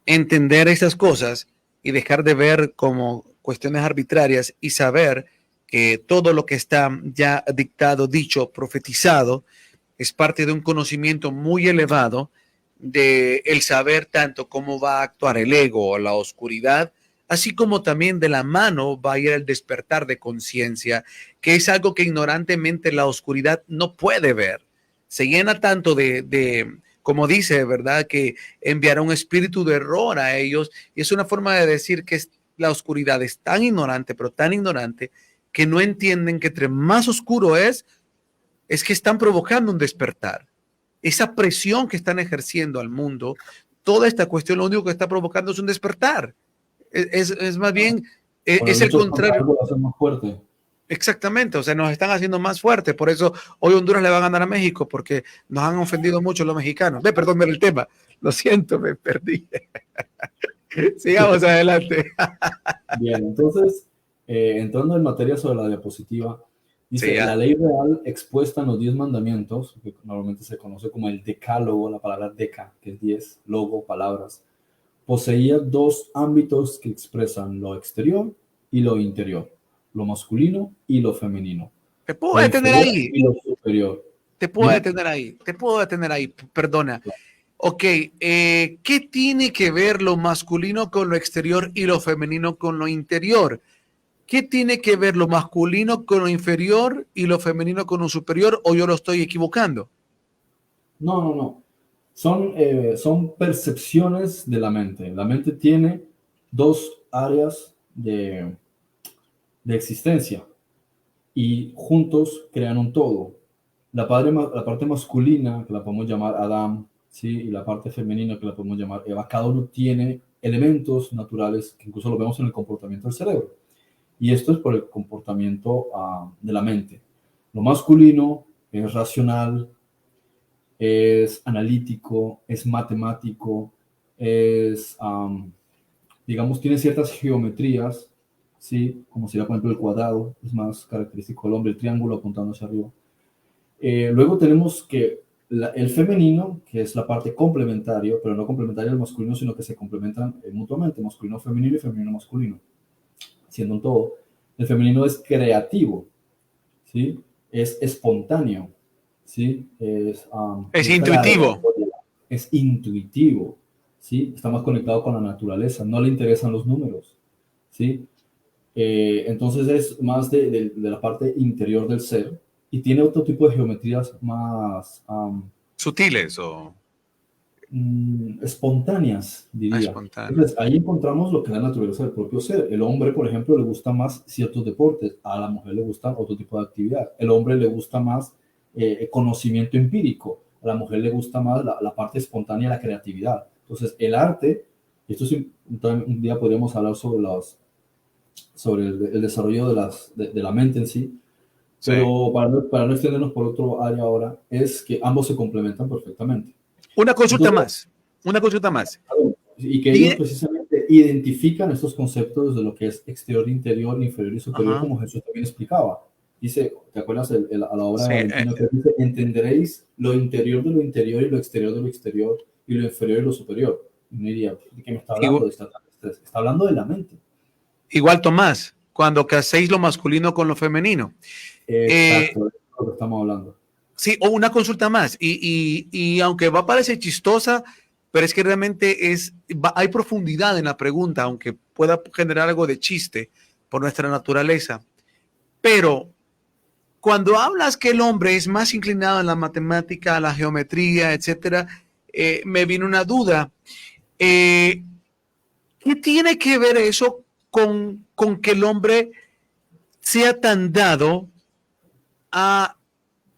entender esas cosas y dejar de ver como cuestiones arbitrarias y saber que todo lo que está ya dictado, dicho, profetizado, es parte de un conocimiento muy elevado de el saber tanto cómo va a actuar el ego o la oscuridad, así como también de la mano va a ir el despertar de conciencia, que es algo que ignorantemente la oscuridad no puede ver. Se llena tanto como dice, ¿verdad? Que enviará un espíritu de error a ellos y es una forma de decir que la oscuridad es tan ignorante, pero tan ignorante, que no entienden que entre más oscuro es que están provocando un despertar. Esa presión que están ejerciendo al mundo, toda esta cuestión lo único que está provocando es un despertar. Es más bien, con el es el mucho contra contrario. algo lo hacen más fuerte. Exactamente, o sea, nos están haciendo más fuertes. Por eso hoy Honduras le va a ganar a México, porque nos han ofendido mucho los mexicanos. Perdón, el tema. Lo siento, me perdí. Sigamos adelante. Bien, entonces, entrando en materia sobre la diapositiva, Sí, dice, la ya. ley real expuesta en los 10 mandamientos, que normalmente se conoce como el decálogo, la palabra deca, que es 10, logo, palabras, poseía dos ámbitos que expresan lo exterior y lo interior, lo masculino y lo femenino, Te puedo lo detener inferior ahí. y lo superior. Te puedo Dime. detener ahí. Te puedo detener ahí. Perdona. Ok, ¿qué tiene que ver lo masculino con lo exterior y lo femenino con lo interior? ¿Qué tiene que ver lo masculino con lo inferior y lo femenino con lo superior? ¿O yo lo estoy equivocando? No, no, no. Son percepciones de la mente. La mente tiene dos áreas de existencia y juntos crean un todo. La parte masculina, que la podemos llamar Adán, ¿sí? Y la parte femenina, que la podemos llamar Eva, cada uno tiene elementos naturales que incluso lo vemos en el comportamiento del cerebro. Y esto es por el comportamiento de la mente. Lo masculino es racional, es analítico, es matemático, digamos, tiene ciertas geometrías, ¿sí? Como sería, por ejemplo, el cuadrado, es más característico del hombre, el triángulo apuntando hacia arriba. Luego tenemos que el femenino, que es la parte complementaria, pero no complementaria al masculino, sino que se complementan mutuamente, masculino femenino y femenino masculino, siendo un todo. El femenino es creativo, ¿sí? Es espontáneo, ¿sí? Es Busca la intuitivo. aleatoriedad, es intuitivo, ¿sí? Está más conectado con la naturaleza, no le interesan los números, ¿sí? Entonces es más de la parte interior del ser y tiene otro tipo de geometrías más Sutiles o espontáneas, diría. espontáneos. Entonces ahí encontramos lo que es la naturaleza del propio ser. El hombre, por ejemplo, le gusta más ciertos deportes, a la mujer le gusta otro tipo de actividad. El hombre le gusta más conocimiento empírico, a la mujer le gusta más la parte espontánea, la creatividad. Entonces el arte, esto sí, un día podríamos hablar sobre el desarrollo de la mente en sí, Sí. pero para no extendernos por otro área ahora, es que ambos se complementan perfectamente. Una consulta Entonces, más. Una consulta más. y que ellos Tiene, precisamente identifican estos conceptos de lo que es exterior, interior, inferior y superior, ajá, como Jesús también explicaba. Dice, ¿te acuerdas a la obra sí, de Valentino que dice, entenderéis lo interior de lo interior y lo exterior de lo exterior y lo inferior y lo superior? Y uno diría, ¿de qué me está hablando? igual, Está hablando de la mente. igual Tomás, cuando caséis lo masculino con lo femenino. Exacto, de lo que estamos hablando. Sí, o una consulta más. Y aunque va a parecer chistosa, pero es que realmente hay profundidad en la pregunta, aunque pueda generar algo de chiste por nuestra naturaleza. Pero cuando hablas que el hombre es más inclinado en la matemática, la geometría, etcétera, me vino una duda. Eh, ¿Qué tiene que ver eso con que el hombre sea tan dado a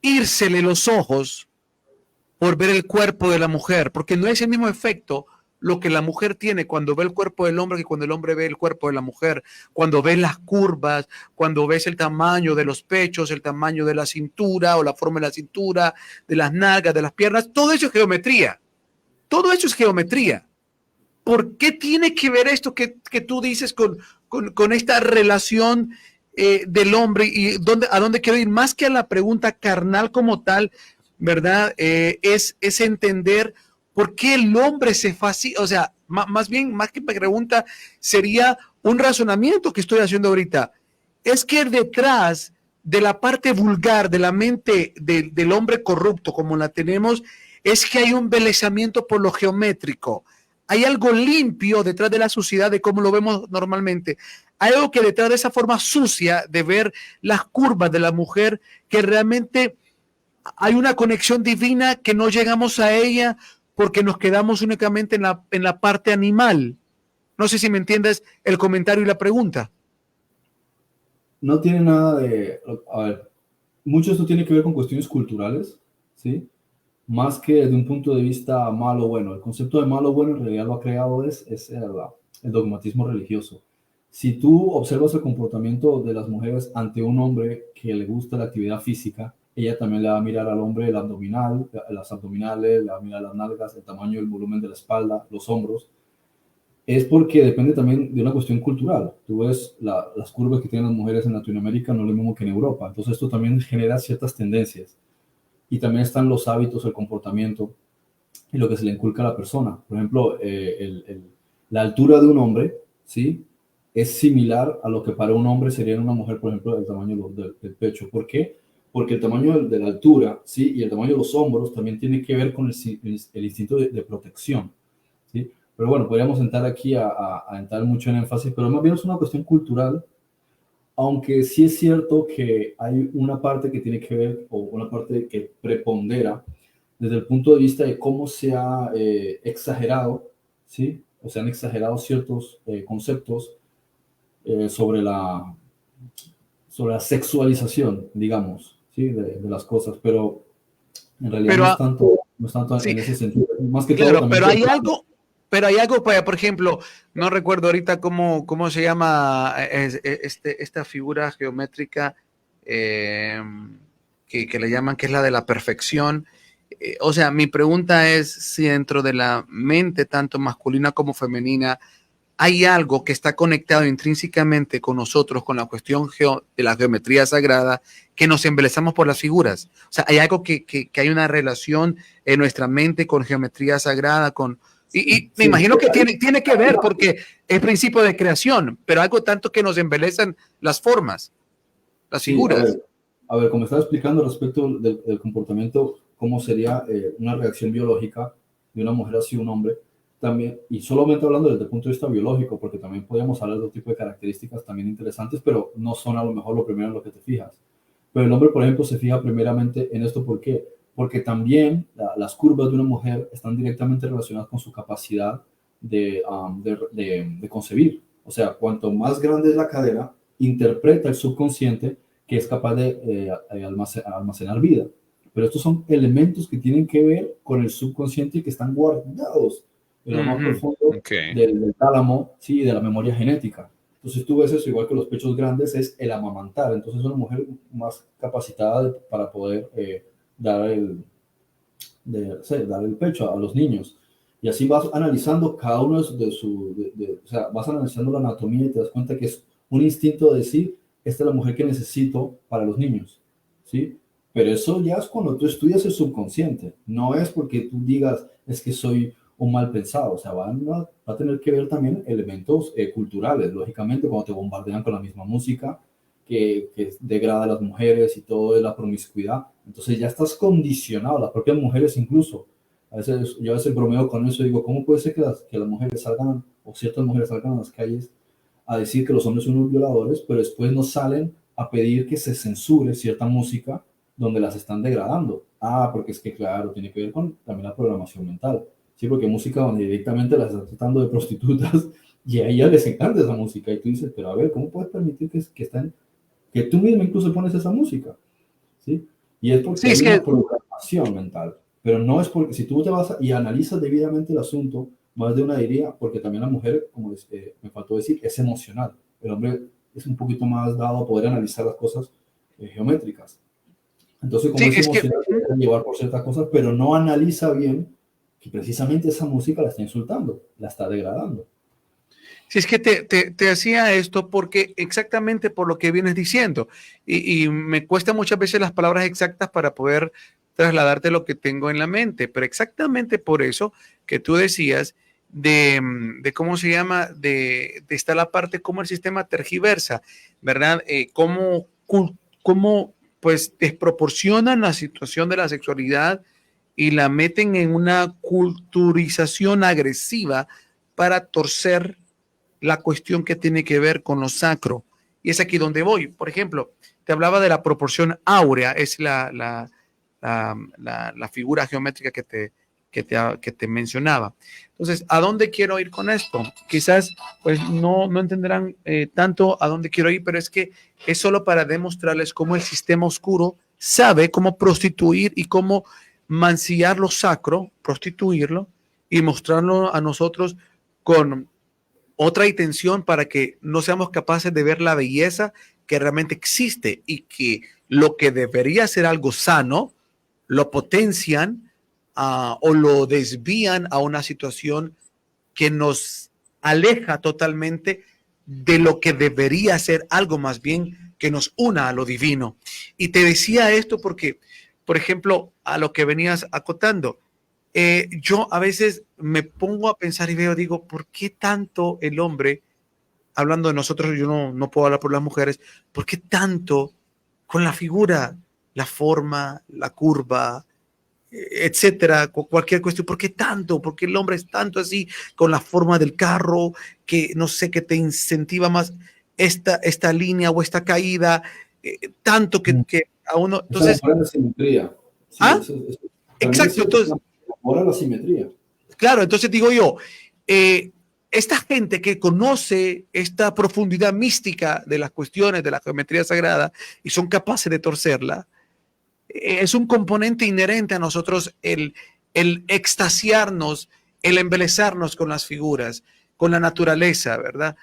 írsele los ojos por ver el cuerpo de la mujer, porque no es el mismo efecto lo que la mujer tiene cuando ve el cuerpo del hombre que cuando el hombre ve el cuerpo de la mujer, cuando ves las curvas, cuando ves el tamaño de los pechos, el tamaño de la cintura o la forma de la cintura, de las nalgas, de las piernas, todo eso es geometría, todo eso es geometría. ¿Por qué tiene que ver esto que tú dices con esta relación del hombre y a dónde quiero ir? Más que a la pregunta carnal como tal, ¿verdad? Es entender por qué el hombre se fascina, o sea, más bien, más que pregunta, sería un razonamiento que estoy haciendo ahorita. Es que detrás de la parte vulgar de la mente del hombre corrupto, como la tenemos, es que hay un embelezamiento por lo geométrico. Hay algo limpio detrás de la suciedad de cómo lo vemos normalmente. Hay algo que detrás de esa forma sucia de ver las curvas de la mujer, que realmente hay una conexión divina que no llegamos a ella porque nos quedamos únicamente en la parte animal. No sé si me entiendes el comentario y la pregunta. No tiene nada de... A ver, mucho de esto tiene que ver con cuestiones culturales, ¿sí? Más que desde un punto de vista malo o bueno. El concepto de malo o bueno en realidad lo ha creado es el dogmatismo religioso. Si tú observas el comportamiento de las mujeres ante un hombre que le gusta la actividad física, ella también le va a mirar al hombre el abdominal, las abdominales, le va a mirar las nalgas, el tamaño y el volumen de la espalda, los hombros. Es porque depende también de una cuestión cultural. Tú ves las curvas que tienen las mujeres en Latinoamérica, no es lo mismo que en Europa. Entonces esto también genera ciertas tendencias. Y también están los hábitos, el comportamiento y lo que se le inculca a la persona. Por ejemplo, la altura de un hombre, ¿sí? Es similar a lo que para un hombre sería en una mujer, por ejemplo, el tamaño del pecho. ¿Por qué? Porque el tamaño de la altura, ¿sí? Y el tamaño de los hombros también tiene que ver con el instinto de protección, ¿sí? Pero bueno, podríamos entrar aquí a entrar mucho en énfasis, pero más bien es una cuestión cultural, aunque sí es cierto que hay una parte que tiene que ver, o una parte que prepondera desde el punto de vista de cómo se ha exagerado, ¿sí? O se han exagerado ciertos conceptos sobre la sexualización, digamos, ¿sí? De las cosas, pero en realidad Pero, no es tanto sí, en ese sentido. Más que todo claro, también por... pero hay algo, por ejemplo, no recuerdo ahorita cómo se llama esta figura geométrica eh, que le llaman que es la de la perfección. O sea, mi pregunta es si dentro de la mente, tanto masculina como femenina, hay algo que está conectado intrínsecamente con nosotros, con la cuestión de la geometría sagrada, que nos embelezamos por las figuras. O sea, hay algo que hay una relación en nuestra mente con geometría sagrada, y me Sí, imagino que tiene que ver porque es principio de creación, pero algo tanto que nos embelezan las formas, las sí, figuras. a ver, como estaba explicando respecto del comportamiento, cómo sería una reacción biológica de una mujer hacia un hombre, también, y solamente hablando desde el punto de vista biológico, porque también podríamos hablar de otro tipo de características también interesantes, pero no son a lo mejor lo primero en lo que te fijas. Pero el hombre, por ejemplo, se fija primeramente en esto, ¿por qué? Porque también las curvas de una mujer están directamente relacionadas con su capacidad de concebir. O sea, cuanto más grande es la cadera, interpreta el subconsciente que es capaz de almacenar vida. Pero estos son elementos que tienen que ver con el subconsciente y que están guardados en lo más profundo Okay. del tálamo, ¿sí? Y de la memoria genética. Entonces tú ves eso, igual que los pechos grandes, es el amamantar. Entonces es una mujer más capacitada para poder dar, dar el pecho a los niños. Y así vas analizando cada uno o sea, vas analizando la anatomía y te das cuenta que es un instinto de decir, esta es la mujer que necesito para los niños, ¿sí? Pero eso ya es cuando tú estudias el subconsciente, no es porque tú digas, es que soy un mal pensado, o sea, va a tener que ver también elementos culturales, lógicamente, cuando te bombardean con la misma música, que degrada a las mujeres y todo de la promiscuidad, entonces ya estás condicionado, las propias mujeres incluso, yo a veces bromeo con eso y digo, ¿cómo puede ser que las mujeres salgan, o ciertas mujeres salgan a las calles a decir que los hombres son unos violadores, pero después no salen a pedir que se censure cierta música donde las están degradando? Ah, porque es que claro, tiene que ver con también la programación mental. Sí, porque música donde directamente las están tratando de prostitutas y a ellas les encanta esa música. Y tú dices, pero a ver, ¿cómo puedes permitir que tú mismo incluso pones esa música? ¿sí? Y es porque Sí, hay es una que programación mental, pero no es porque si tú te vas y analizas debidamente el asunto, más de una diría, porque también la mujer, como me faltó decir, es emocional. El hombre es un poquito más dado a poder analizar las cosas geométricas. Entonces, como sí, es es que emocional, se deja llevar por ciertas cosas, pero no analiza bien que precisamente esa música la está insultando, la está degradando. si es que te hacía esto porque exactamente por lo que vienes diciendo. Y me cuesta muchas veces las palabras exactas para poder trasladarte lo que tengo en la mente, pero exactamente por eso que tú decías de cómo se llama, de estar la parte, cómo el sistema tergiversa, ¿verdad? Cómo pues desproporcionan la situación de la sexualidad y la meten en una culturización agresiva para torcer la cuestión que tiene que ver con lo sacro. Y es aquí donde voy. Por ejemplo, te hablaba de la proporción áurea, es la figura geométrica que te mencionaba. Entonces, ¿a dónde quiero ir con esto? Quizás pues no entenderán tanto a dónde quiero ir, pero es que es solo para demostrarles cómo el sistema oscuro sabe cómo prostituir y cómo mancillar lo sacro, prostituirlo y mostrarlo a nosotros con otra intención para que no seamos capaces de ver la belleza que realmente existe y que lo que debería ser algo sano, lo potencian o lo desvían a una situación que nos aleja totalmente de lo que debería ser algo más bien que nos una a lo divino. Y te decía esto porque, por ejemplo, a lo que venías acotando, yo a veces me pongo a pensar y veo, digo, ¿por qué tanto el hombre, hablando de nosotros, yo no puedo hablar por las mujeres, ¿por qué tanto con la figura, la forma, la curva, etcétera, cualquier cuestión? ¿Por qué tanto? ¿Por qué el hombre es tanto así con la forma del carro que no sé, que te incentiva más esta línea o esta caída, tanto que a uno, Esa entonces, mejora la simetría. Sí, ah, eso para mí es exacto, cierto, entonces, mejora la simetría. claro, entonces digo yo, eh, esta gente que conoce esta profundidad mística de las cuestiones de la geometría sagrada y son capaces de torcerla, es un componente inherente a nosotros el extasiarnos, el embelezarnos con las figuras, con la naturaleza, ¿verdad?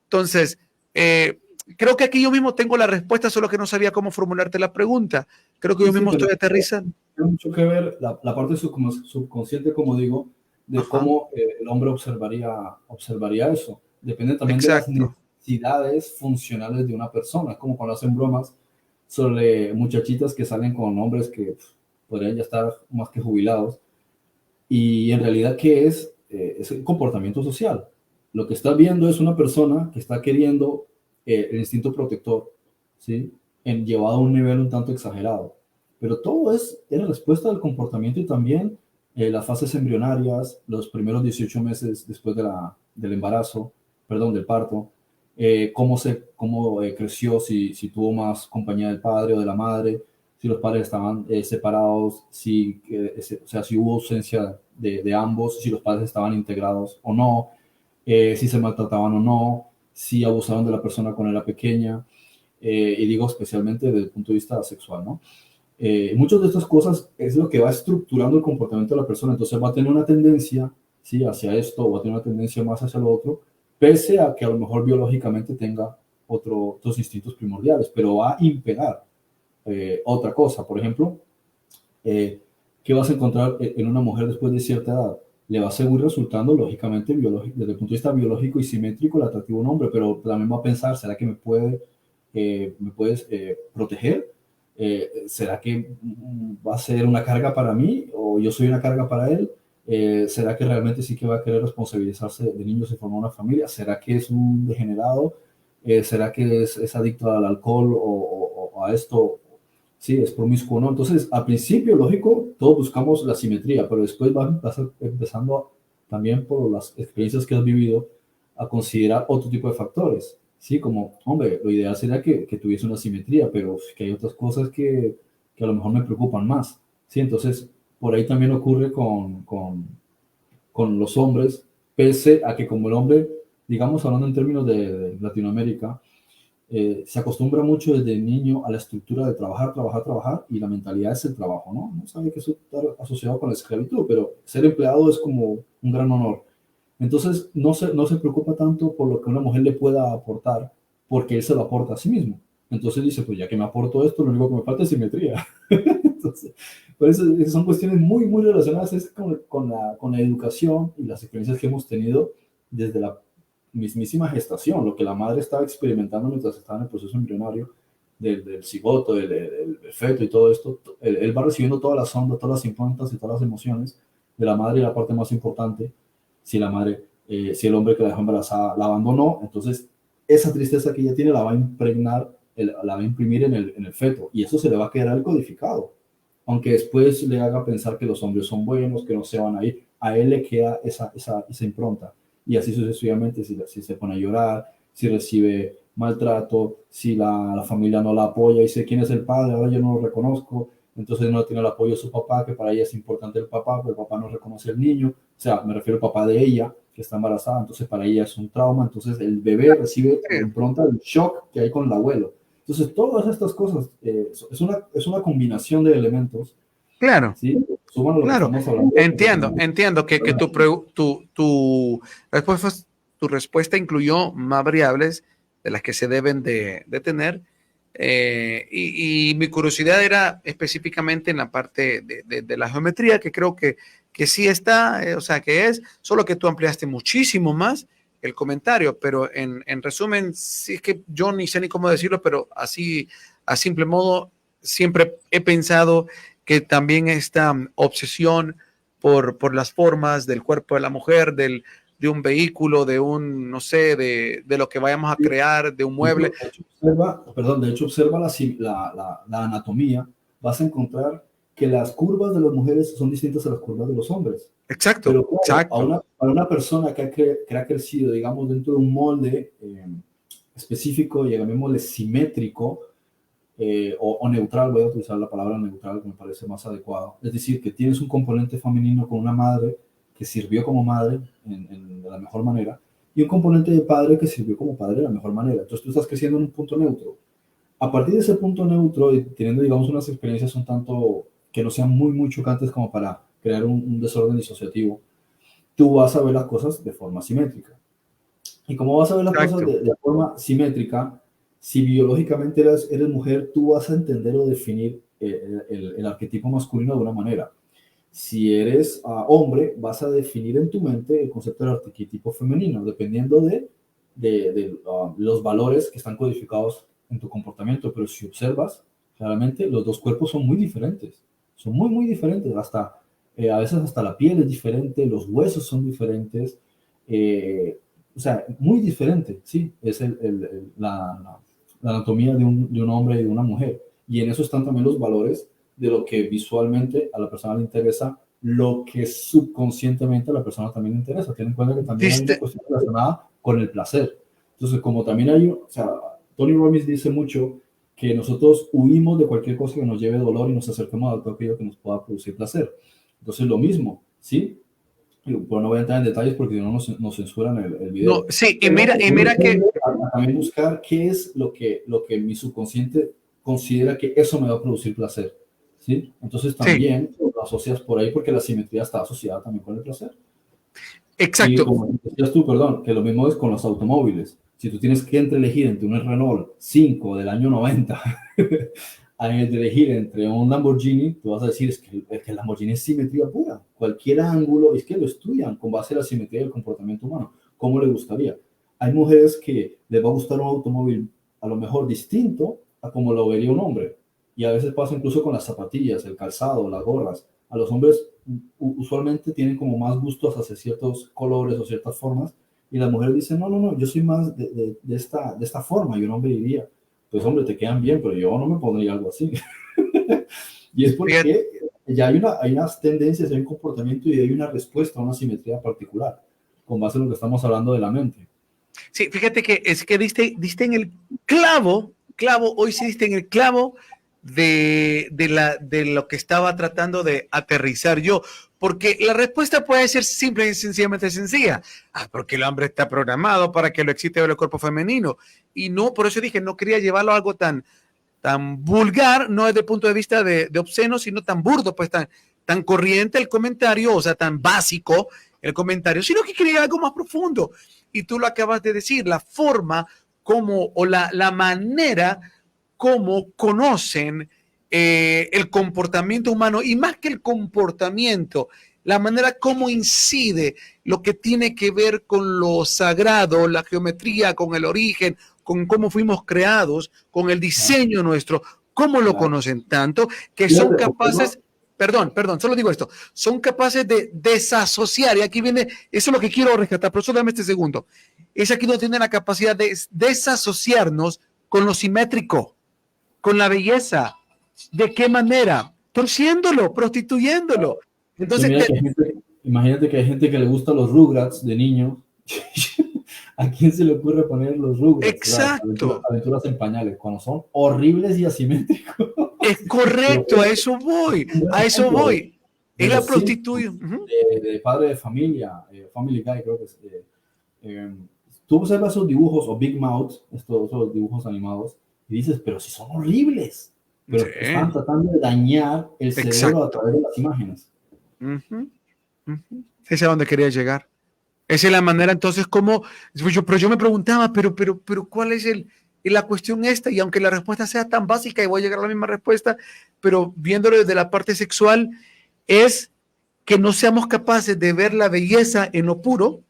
Entonces, creo que aquí yo mismo tengo la respuesta, solo que no sabía cómo formularte la pregunta. Creo que Sí, yo sí, mismo pero estoy aterrizando. tiene mucho que ver la parte subconsciente, como digo, de Ajá, cómo el hombre observaría eso. Depende también de las exacto. necesidades funcionales de una persona, como cuando hacen bromas sobre muchachitas que salen con hombres que podrían ya estar más que jubilados. Y en realidad, ¿qué es? Es el comportamiento social. Lo que está viendo es una persona que está queriendo el instinto protector, ¿sí? Llevado a un nivel un tanto exagerado. Pero todo es respuesta al comportamiento y también las fases embrionarias, los primeros 18 meses después del embarazo, perdón, del parto, cómo creció, si tuvo más compañía del padre o de la madre, si los padres estaban separados, o sea, si hubo ausencia de ambos, si los padres estaban integrados o no, si se maltrataban o no, si abusaron de la persona cuando era pequeña, y digo especialmente desde el punto de vista sexual, ¿no? Muchas de estas cosas es lo que va estructurando el comportamiento de la persona, entonces va a tener una tendencia, ¿sí? Hacia esto, o va a tener una tendencia más hacia lo otro, pese a que a lo mejor biológicamente tenga otros instintos primordiales, pero va a imperar otra cosa. Por ejemplo, ¿qué vas a encontrar en una mujer después de cierta edad? Le va a seguir resultando, lógicamente, desde el punto de vista biológico y simétrico, el atractivo a un hombre, pero también va a pensar, ¿será que me puedes proteger? ¿Será que va a ser una carga para mí o yo soy una carga para él? ¿Será que realmente sí que va a querer responsabilizarse de niños y formar una familia? ¿Será que es un degenerado? ¿Será que es adicto al alcohol o a esto? Sí, es promiscuo, ¿no? Entonces, al principio, lógico, todos buscamos la simetría, pero después vas empezando también por las experiencias que has vivido a considerar otro tipo de factores, ¿sí? Como, hombre, lo ideal sería que tuviese una simetría, pero que hay otras cosas que a lo mejor me preocupan más, ¿sí? Entonces, por ahí también ocurre con los hombres, pese a que como el hombre, digamos, hablando en términos de Latinoamérica, se acostumbra mucho desde niño a la estructura de trabajar, trabajar, trabajar, y la mentalidad es el trabajo, ¿no? No sabe que eso está asociado con la esclavitud, pero ser empleado es como un gran honor. Entonces, no se preocupa tanto por lo que una mujer le pueda aportar, porque él se lo aporta a sí mismo. Entonces dice, pues ya que me aporto esto, lo único que me falta es simetría. Entonces, por eso son cuestiones muy, muy relacionadas con la educación y las experiencias que hemos tenido desde la mismísima gestación, lo que la madre estaba experimentando mientras estaba en el proceso embrionario del cigoto, del feto y todo esto. Él va recibiendo todas las ondas, todas las improntas y todas las emociones de la madre, y la parte más importante, si la madre, si el hombre que la dejó embarazada la abandonó, entonces esa tristeza que ella tiene la va a impregnar, la va a imprimir en el feto, y eso se le va a quedar codificado. Aunque después le haga pensar que los hombres son buenos, que no se van a ir, a él le queda esa impronta. Y así sucesivamente, si se pone a llorar, si recibe maltrato, si la familia no la apoya y dice quién es el padre, ahora yo no lo reconozco, entonces no tiene el apoyo de su papá, que para ella es importante el papá, pero el papá no reconoce al niño, o sea, me refiero al papá de ella, que está embarazada, entonces para ella es un trauma, entonces el bebé recibe la impronta del shock que hay con el abuelo. Entonces, todas estas cosas es una combinación de elementos, Claro. ¿sí? Suman a lo que Claro, estamos hablando. entiendo que tu respuesta incluyó más variables de las que se deben de tener, y mi curiosidad era específicamente en la parte de la geometría, que creo que sí está, o sea, que es, solo que tú ampliaste muchísimo más el comentario, pero en resumen, sí es que yo ni sé ni cómo decirlo, pero así, a simple modo, siempre he pensado que también esta obsesión por las formas del cuerpo de la mujer, de un vehículo, de un, no sé, de lo que vayamos a crear, de un mueble. De hecho, observa la anatomía, vas a encontrar que las curvas de las mujeres son distintas a las curvas de los hombres. Exacto, Pero claro, exacto. a una persona que ha crecido, digamos, dentro de un molde específico, llamémosle simétrico, o neutral, voy a utilizar la palabra neutral que me parece más adecuado. Es decir, que tienes un componente femenino con una madre que sirvió como madre de la mejor manera, y un componente de padre que sirvió como padre de la mejor manera. Entonces tú estás creciendo en un punto neutro. A partir de ese punto neutro, y teniendo, digamos, unas experiencias un tanto que no sean muy, muy chocantes como para crear un desorden disociativo, tú vas a ver las cosas de forma simétrica. Y como vas a ver las cosas Exacto. de forma simétrica, si biológicamente eres mujer, tú vas a entender o definir el arquetipo masculino de una manera. Si eres hombre, vas a definir en tu mente el concepto del arquetipo femenino, dependiendo de los valores que están codificados en tu comportamiento. Pero si observas, claramente los dos cuerpos son muy diferentes. Son muy, muy diferentes. A veces hasta la piel es diferente, los huesos son diferentes. O sea, muy diferente, sí, es la anatomía de un hombre y de una mujer. Y en eso están también los valores de lo que visualmente a la persona le interesa, lo que subconscientemente a la persona también le interesa. Ten en cuenta que también hay una Diste, cuestión relacionada con el placer. Entonces, como también o sea, Tony Robbins dice mucho que nosotros huimos de cualquier cosa que nos lleve dolor y nos acerquemos a todo aquello que nos pueda producir placer. Entonces, lo mismo, ¿sí? Pero no voy a entrar en detalles porque si no nos censuran el no, video. sí, Pero y uno mira que, tiende a también buscar qué es lo que mi subconsciente considera que eso me va a producir placer, ¿sí? Entonces sí, también lo asocias por ahí porque la simetría está asociada también con el placer. Y exacto. como decías tú, perdón, que lo mismo es con los automóviles. Si tú tienes que elegir entre un Renault 5 del año 90 a elegir entre un Lamborghini, tú vas a decir, es que el Lamborghini es simetría pura. Cualquier ángulo, es que lo estudian con base a la simetría del comportamiento humano. ¿Cómo le gustaría? Hay mujeres que les va a gustar un automóvil a lo mejor distinto a como lo vería un hombre. Y a veces pasa incluso con las zapatillas, el calzado, las gorras. A los hombres usualmente tienen como más gustos hacia ciertos colores o ciertas formas, y las mujeres dicen, no, no, no, yo soy más de esta forma, y un hombre diría, pues hombre, te quedan bien, pero yo no me pondría algo así. Y es Fíjate, porque ya hay unas tendencias, hay un comportamiento y hay una respuesta a una simetría particular, con base en lo que estamos hablando de la mente. sí, fíjate que es que diste en el clavo, hoy sí diste en el clavo de lo que estaba tratando de aterrizar yo, porque la respuesta puede ser simple y sencillamente sencilla. Porque el hombre está programado para que lo excite el cuerpo femenino. Y no, por eso dije, no quería llevarlo a algo tan vulgar, no desde el punto de vista de obsceno, sino tan burdo, pues tan corriente el comentario, o sea, tan básico el comentario, sino que quería algo más profundo. Y tú lo acabas de decir, la forma como, o la manera como conocen el comportamiento humano, y más que el comportamiento, la manera como incide lo que tiene que ver con lo sagrado, la geometría, con el origen, con cómo fuimos creados, con el diseño nuestro, cómo lo conocen tanto, que son capaces, perdón, solo digo esto, son capaces de desasociar, y aquí viene, eso es lo que quiero rescatar, pero solo dame este segundo, es aquí donde tienen la capacidad de desasociarnos con lo simétrico, con la belleza. ¿De qué manera? Torciéndolo, prostituyéndolo. Entonces, imagínate que hay gente que le gusta los Rugrats de niño. ¿A quién se le ocurre poner los Rugrats? Exacto. Aventuras en pañales, cuando son horribles y asimétricos. Es correcto, a eso voy. Es la prostitución. De Padre de Familia, Family Guy, creo que es. Tú observas esos dibujos, o Big Mouth, esos dibujos animados, y dices, pero si son horribles. Pero están tratando de dañar el cerebro a través de las imágenes. Ese es a donde quería llegar. Esa es la manera, entonces, como pero yo me preguntaba, pero ¿cuál es la cuestión esta? Y aunque la respuesta sea tan básica, y voy a llegar a la misma respuesta, pero viéndolo desde la parte sexual, es que no seamos capaces de ver la belleza en lo puro,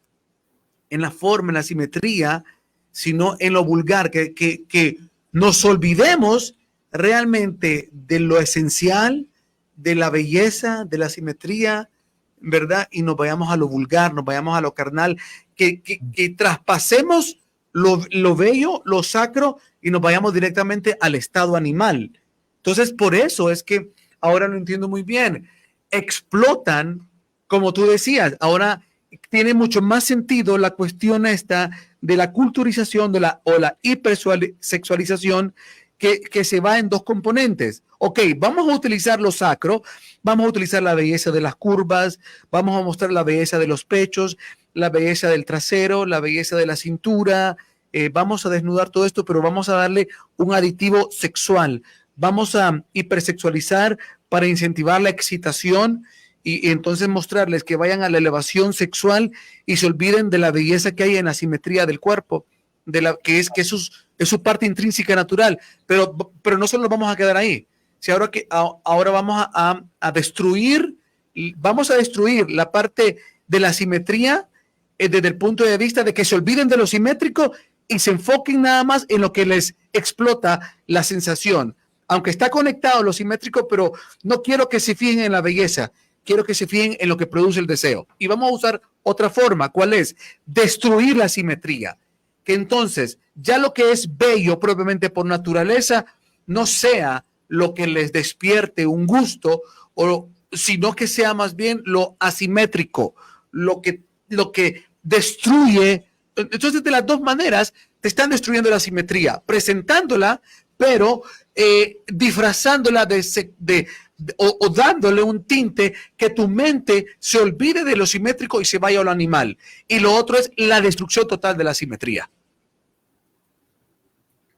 en la forma, en la simetría, sino en lo vulgar, que nos olvidemos realmente de lo esencial, de la belleza, de la simetría, ¿verdad? Y nos vayamos a lo vulgar, nos vayamos a lo carnal, que traspasemos lo bello, lo sacro, y nos vayamos directamente al estado animal. Entonces, por eso es que ahora lo entiendo muy bien. Explotan, como tú decías, ahora tiene mucho más sentido la cuestión esta de la culturización o la hipersexualización que se va en dos componentes. Ok, vamos a utilizar lo sacro, vamos a utilizar la belleza de las curvas, vamos a mostrar la belleza de los pechos, la belleza del trasero, la belleza de la cintura, vamos a desnudar todo esto, pero vamos a darle un aditivo sexual, vamos a hipersexualizar para incentivar la excitación y entonces mostrarles que vayan a la elevación sexual y se olviden de la belleza que hay en la simetría del cuerpo, que es su parte intrínseca natural, pero no solo nos vamos a quedar ahí. Si ahora vamos a destruir la parte de la simetría desde el punto de vista de que se olviden de lo simétrico y se enfoquen nada más en lo que les explota la sensación. Aunque está conectado lo simétrico, pero no quiero que se fijen en la belleza, quiero que se fijen en lo que produce el deseo. Y vamos a usar otra forma, ¿cuál es? Destruir la simetría. Que entonces ya lo que es bello propiamente por naturaleza no sea lo que les despierte un gusto, sino que sea más bien lo asimétrico, lo que destruye. Entonces, de las dos maneras, te están destruyendo la simetría, presentándola, pero disfrazándola o dándole un tinte que tu mente se olvide de lo simétrico y se vaya a lo animal. Y lo otro es la destrucción total de la simetría.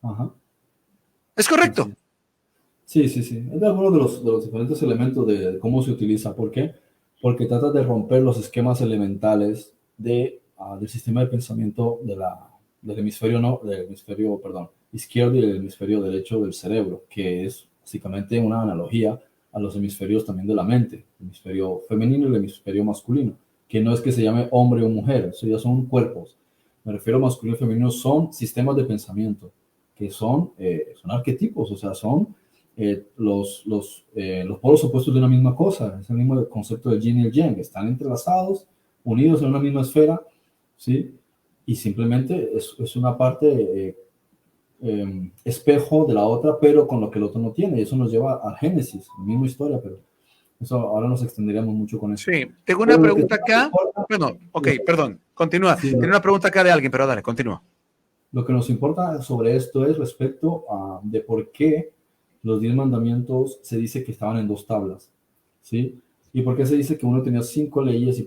Ajá. ¿Es correcto? Sí. Es de alguno de los diferentes elementos de cómo se utiliza. ¿Por qué? Porque trata de romper los esquemas elementales del sistema de pensamiento del hemisferio izquierdo y del hemisferio derecho del cerebro, que es básicamente una analogía a los hemisferios también de la mente, el hemisferio femenino y el hemisferio masculino, que no es que se llame hombre o mujer, eso ya son cuerpos. Me refiero a masculino y femenino, son sistemas de pensamiento, que son arquetipos, o sea, son los polos opuestos de una misma cosa. Es el mismo concepto del yin y el yang, están entrelazados, unidos en una misma esfera, ¿sí? Y simplemente es una parte espejo de la otra, pero con lo que el otro no tiene. Y eso nos lleva al Génesis, la misma historia, pero eso ahora nos extenderíamos mucho con eso. Sí, tengo una pregunta acá. Bueno, ok, perdón, continúa. Sí, tengo una pregunta acá de alguien, pero dale, continúa. Lo que nos importa sobre esto es respecto de por qué Los 10 mandamientos se dice que estaban en 2 tablas, ¿sí? ¿Y por qué se dice que uno tenía 5 leyes y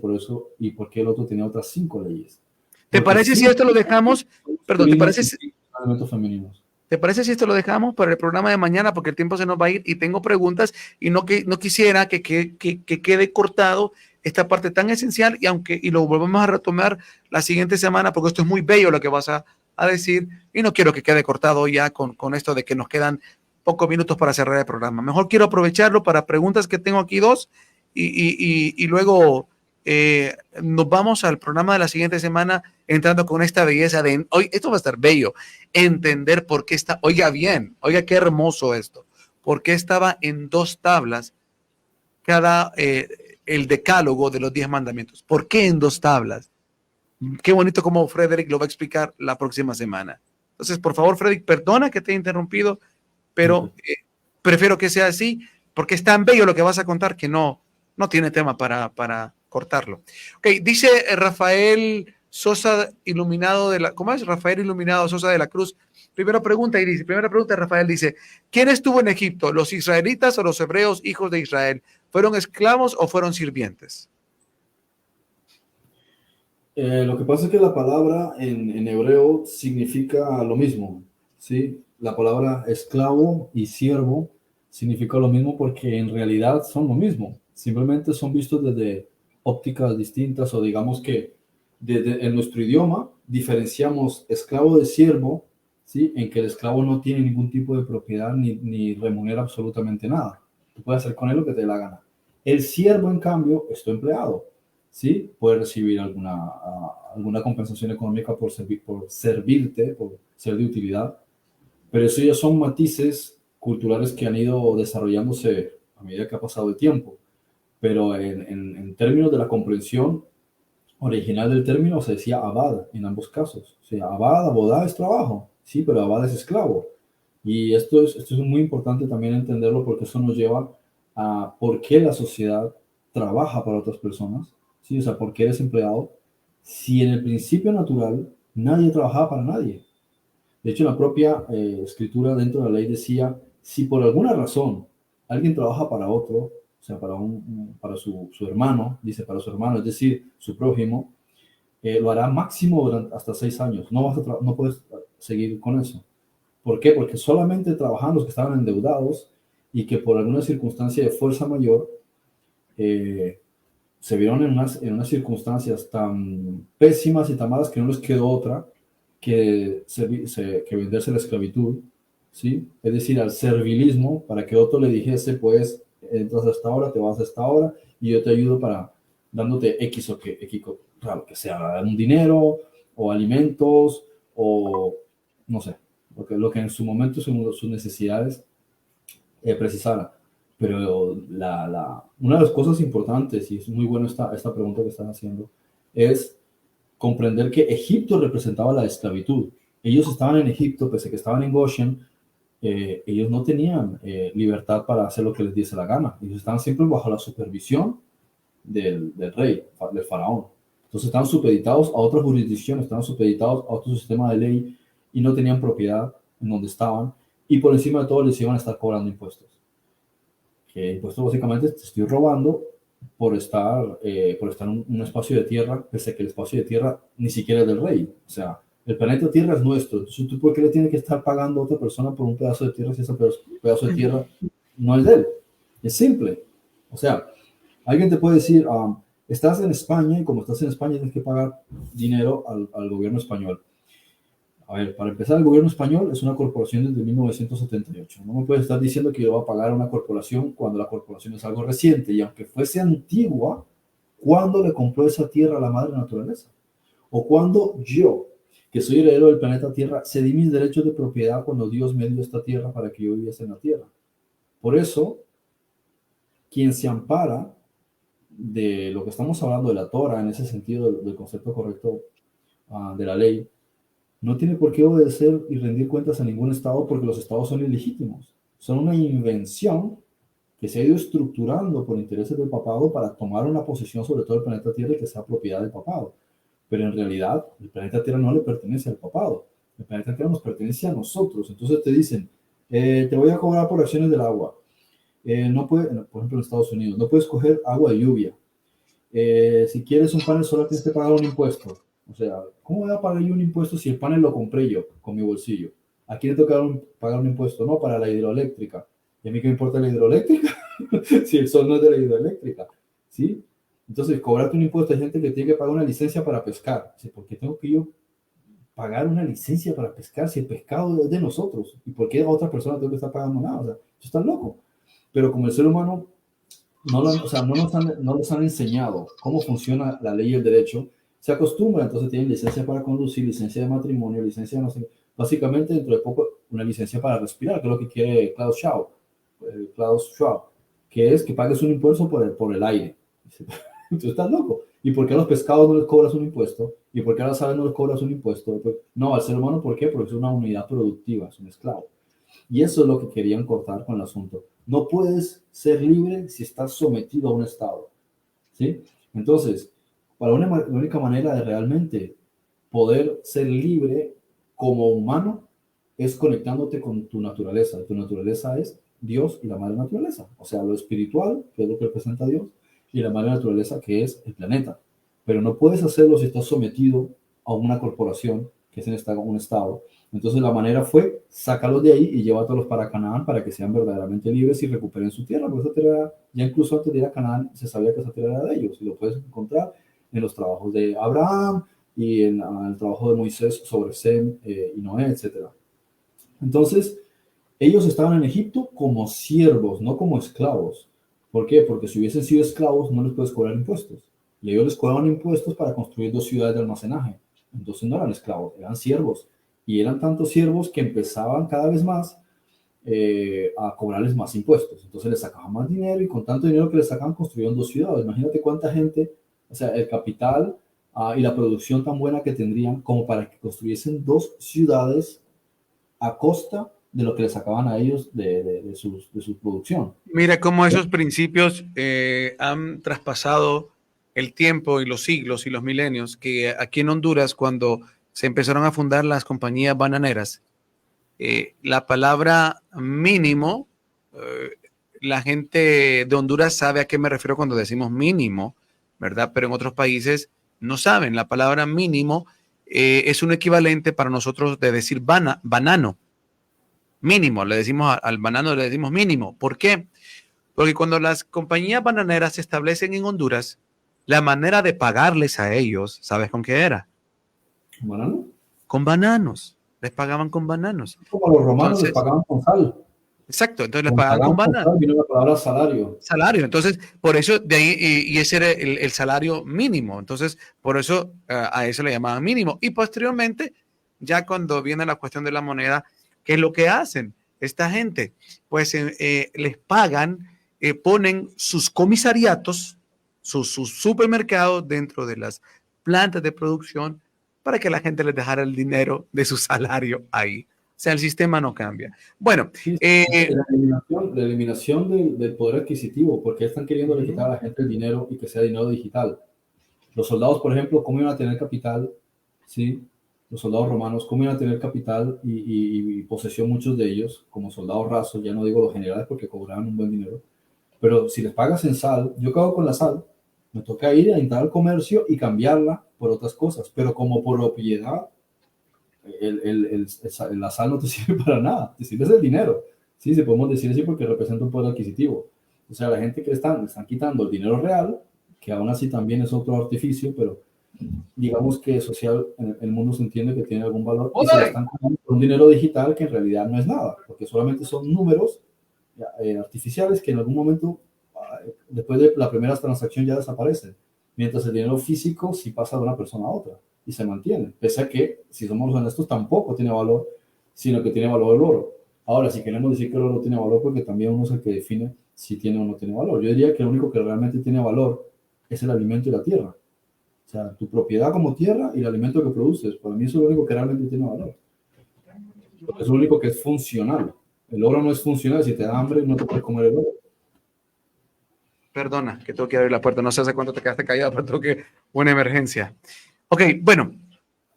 por qué el otro tenía otras 5 leyes? ¿Te Porque parece si 5 esto lo dejamos? Perdón, masculinos y 5 elementos femeninos. ¿te parece si esto lo dejamos para el programa de mañana? Porque el tiempo se nos va a ir y tengo preguntas y no quisiera que quede cortado esta parte tan esencial y lo volvemos a retomar la siguiente semana porque esto es muy bello lo que vas a decir y no quiero que quede cortado ya con esto de que nos quedan pocos minutos para cerrar el programa. Mejor quiero aprovecharlo para preguntas que tengo aquí dos y luego nos vamos al programa de la siguiente semana entrando con esta belleza de hoy. Esto va a estar bello entender por qué está, oiga bien, oiga qué hermoso esto, por qué estaba en 2 tablas cada, el decálogo de los 10 mandamientos. ¿Por qué en 2 tablas? Qué bonito como Frederick lo va a explicar la próxima semana. Entonces, por favor, Frederick, perdona que te he interrumpido, pero Okay. prefiero que sea así, porque es tan bello lo que vas a contar que no tiene tema para cortarlo. Ok, dice Rafael Sosa Iluminado de la, ¿cómo es? Rafael Iluminado Sosa de la Cruz. Primera pregunta, Rafael dice, ¿quién estuvo en Egipto? ¿Los israelitas o los hebreos, hijos de Israel? ¿Fueron esclavos o fueron sirvientes? Lo que pasa es que la palabra en hebreo significa lo mismo, ¿sí? La palabra esclavo y siervo significa lo mismo porque en realidad son lo mismo. Simplemente son vistos desde ópticas distintas o digamos que en nuestro idioma diferenciamos esclavo de siervo, ¿sí? En que el esclavo no tiene ningún tipo de propiedad ni remunera absolutamente nada. Tú puedes hacer con él lo que te dé la gana. El siervo, en cambio, es tu empleado. ¿Sí? Puedes recibir alguna compensación económica por servirte, por ser de utilidad, pero eso ya son matices culturales que han ido desarrollándose a medida que ha pasado el tiempo. Pero en términos de la comprensión original del término se decía abad en ambos casos. O sea, abad, abodá es trabajo, sí, pero abad es esclavo. Y esto es muy importante también entenderlo porque eso nos lleva a por qué la sociedad trabaja para otras personas, ¿sí? O sea, por qué eres empleado. Si en el principio natural nadie trabajaba para nadie. De hecho, la propia escritura dentro de la ley decía, si por alguna razón alguien trabaja para otro, o sea, para su hermano, dice para su hermano, es decir, su prójimo, lo hará máximo hasta 6 años. No puedes seguir con eso. ¿Por qué? Porque solamente trabajaban los que estaban endeudados y que por alguna circunstancia de fuerza mayor eh, se vieron en unas circunstancias tan pésimas y tan malas que no les quedó otra que venderse la esclavitud, ¿sí? Es decir, al servilismo, para que otro le dijese, pues, entras a esta hora, te vas a esta hora, y yo te ayudo para dándote X o claro, que sea un dinero, o alimentos, o no sé, lo que en su momento sus necesidades precisaran. Pero una de las cosas importantes, y es muy bueno esta pregunta que están haciendo, es comprender que Egipto representaba la esclavitud. Ellos estaban en Egipto, pese a que estaban en Goshen, ellos no tenían libertad para hacer lo que les diese la gana. Ellos estaban siempre bajo la supervisión del rey, del faraón. Entonces estaban supeditados a otras jurisdicciones, estaban supeditados a otro sistema de ley y no tenían propiedad en donde estaban. Y por encima de todo les iban a estar cobrando impuestos. Que impuestos básicamente te estoy robando por estar en un espacio de tierra, pese a que el espacio de tierra ni siquiera es del rey. O sea, el planeta Tierra es nuestro. Entonces, ¿tú por qué le tienes que estar pagando a otra persona por un pedazo de tierra si ese pedazo de tierra no es de él? Es simple. O sea, alguien te puede decir, estás en España y como estás en España tienes que pagar dinero al gobierno español. A ver, para empezar, el gobierno español es una corporación desde 1978. No me puedes estar diciendo que yo voy a pagar a una corporación cuando la corporación es algo reciente. Y aunque fuese antigua, ¿cuándo le compró esa tierra a la madre naturaleza? O cuando yo, que soy heredero del planeta Tierra, cedí mis derechos de propiedad cuando Dios me dio esta tierra para que yo viviese en la tierra. Por eso, quien se ampara de lo que estamos hablando de la Torah, en ese sentido del concepto correcto de la ley, no tiene por qué obedecer y rendir cuentas a ningún Estado porque los Estados son ilegítimos. Son una invención que se ha ido estructurando por intereses del papado para tomar una posición sobre todo el planeta Tierra y que sea propiedad del papado. Pero en realidad el planeta Tierra no le pertenece al papado. El planeta Tierra nos pertenece a nosotros. Entonces te dicen, te voy a cobrar por acciones del agua. No puede, por ejemplo, en Estados Unidos, no puedes coger agua de lluvia. Si quieres un panel solar, tienes que pagar un impuesto. O sea, ¿cómo voy a pagar yo un impuesto si el panel lo compré yo con mi bolsillo? ¿A quién le toca pagar un impuesto? No, para la hidroeléctrica. ¿Y a mí qué me importa la hidroeléctrica? Si el sol no es de la hidroeléctrica. ¿Sí? Entonces, cobrarte un impuesto, hay gente que tiene que pagar una licencia para pescar. Dice, ¿por qué tengo que yo pagar una licencia para pescar si el pescado es de nosotros? ¿Y por qué a otra persona tengo que estar pagando nada? O sea, eso está loco. Pero como el ser humano o sea, no nos han enseñado cómo funciona la ley y el derecho, se acostumbra, entonces tienen licencia para conducir, licencia de matrimonio, licencia de no sé, básicamente dentro de poco una licencia para respirar, que es lo que quiere Klaus Schwab, que es que pagues un impuesto por el aire. Tú estás loco. ¿Y por qué a los pescados no les cobras un impuesto? ¿Y por qué a las aves no les cobras un impuesto? No, al ser humano, ¿por qué? Porque es una unidad productiva, es un esclavo. Y eso es lo que querían cortar con el asunto. No puedes ser libre si estás sometido a un Estado. ¿Sí? Entonces, la única manera de realmente poder ser libre como humano es conectándote con tu naturaleza. Tu naturaleza es Dios y la madre naturaleza. O sea, lo espiritual, que es lo que representa a Dios, y la madre naturaleza, que es el planeta. Pero no puedes hacerlo si estás sometido a una corporación, que es un Estado. Entonces la manera fue, sácalos de ahí y llévatelos para Canaán para que sean verdaderamente libres y recuperen su tierra. Porque esa tierra, ya incluso antes de ir a Canaán, se sabía que esa tierra era de ellos. Y lo puedes encontrar en los trabajos de Abraham y en el trabajo de Moisés sobre Sem y Noé, etc. Entonces, ellos estaban en Egipto como siervos, no como esclavos. ¿Por qué? Porque si hubiesen sido esclavos, no les puedes cobrar impuestos. Y ellos les cobraban impuestos para construir 2 ciudades de almacenaje. Entonces no eran esclavos, eran siervos. Y eran tantos siervos que empezaban cada vez más a cobrarles más impuestos. Entonces les sacaban más dinero y con tanto dinero que les sacaban construyeron 2 ciudades. Imagínate cuánta gente, o sea, el capital y la producción tan buena que tendrían como para que construyesen 2 ciudades a costa de lo que les sacaban a ellos de su producción. Mira cómo esos principios han traspasado el tiempo y los siglos y los milenios, que aquí en Honduras, cuando se empezaron a fundar las compañías bananeras, la palabra mínimo, la gente de Honduras sabe a qué me refiero cuando decimos mínimo, ¿verdad? Pero en otros países no saben. La palabra mínimo es un equivalente para nosotros de decir banano. Mínimo, le decimos al banano, le decimos mínimo. ¿Por qué? Porque cuando las compañías bananeras se establecen en Honduras, la manera de pagarles a ellos, ¿sabes con qué era? ¿Banano? Con bananos. Les pagaban con bananos. Como los romanos les Entonces, pagaban con sal. exacto, entonces les Con pagaban con pagaban con bananos. sal vino la palabra salario. Salario. Entonces, por eso, de ahí, y ese era el salario mínimo. Entonces, por eso a eso le llamaban mínimo. Y posteriormente, ya cuando viene la cuestión de la moneda, ¿qué es lo que hacen esta gente? Pues les pagan, ponen sus comisariatos, sus supermercados dentro de las plantas de producción para que la gente les dejara el dinero de su salario ahí. O sea, el sistema no cambia. Bueno, Sí, la eliminación del poder adquisitivo, porque están queriendo quitar a la gente el dinero y que sea dinero digital. Los soldados, por ejemplo, ¿cómo iban a tener capital? ¿Sí? Los soldados romanos, ¿cómo iban a tener capital y posesión muchos de ellos, como soldados rasos? Ya no digo los generales porque cobraban un buen dinero. Pero si les pagas en sal, ¿yo qué hago con la sal? Me toca ir a entrar al comercio y cambiarla por otras cosas. Pero como por propiedad, la sal no te sirve para nada, te sirve el dinero. Sí, se podemos decir así porque representa un poder adquisitivo. O sea, la gente que le están quitando el dinero real, que aún así también es otro artificio, pero digamos que social, en el mundo se entiende que tiene algún valor y se le están cobrando por un dinero digital que en realidad no es nada, porque solamente son números artificiales que en algún momento, después de la primera transacción, ya desaparecen, mientras el dinero físico sí pasa de una persona a otra y se mantiene, pese a que, si somos honestos, tampoco tiene valor, sino que tiene valor el oro. Ahora, si queremos decir que el oro tiene valor, porque también uno es el que define si tiene o no tiene valor. Yo diría que lo único que realmente tiene valor es el alimento y la tierra. O sea, tu propiedad como tierra y el alimento que produces. Para mí eso es lo único que realmente tiene valor. Porque es lo único que es funcional. El oro no es funcional. Si te da hambre, no te puedes comer el oro. Perdona, que tengo que abrir la puerta. No sé hace cuánto te quedaste callado, pero tengo que una emergencia. Ok, bueno.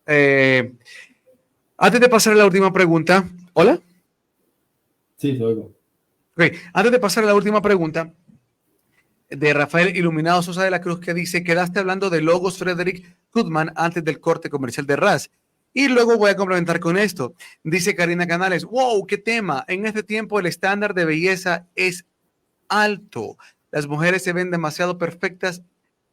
Antes de pasar a la última pregunta. ¿Hola? Sí, te oigo. Ok, antes de pasar a la última pregunta, de Rafael Iluminado Sosa de la Cruz, que dice: quedaste hablando de Logos Frederick Goodman antes del corte comercial de RAS. Y luego voy a complementar con esto. Dice Karina Canales: wow, qué tema. En este tiempo el estándar de belleza es alto. Las mujeres se ven demasiado perfectas,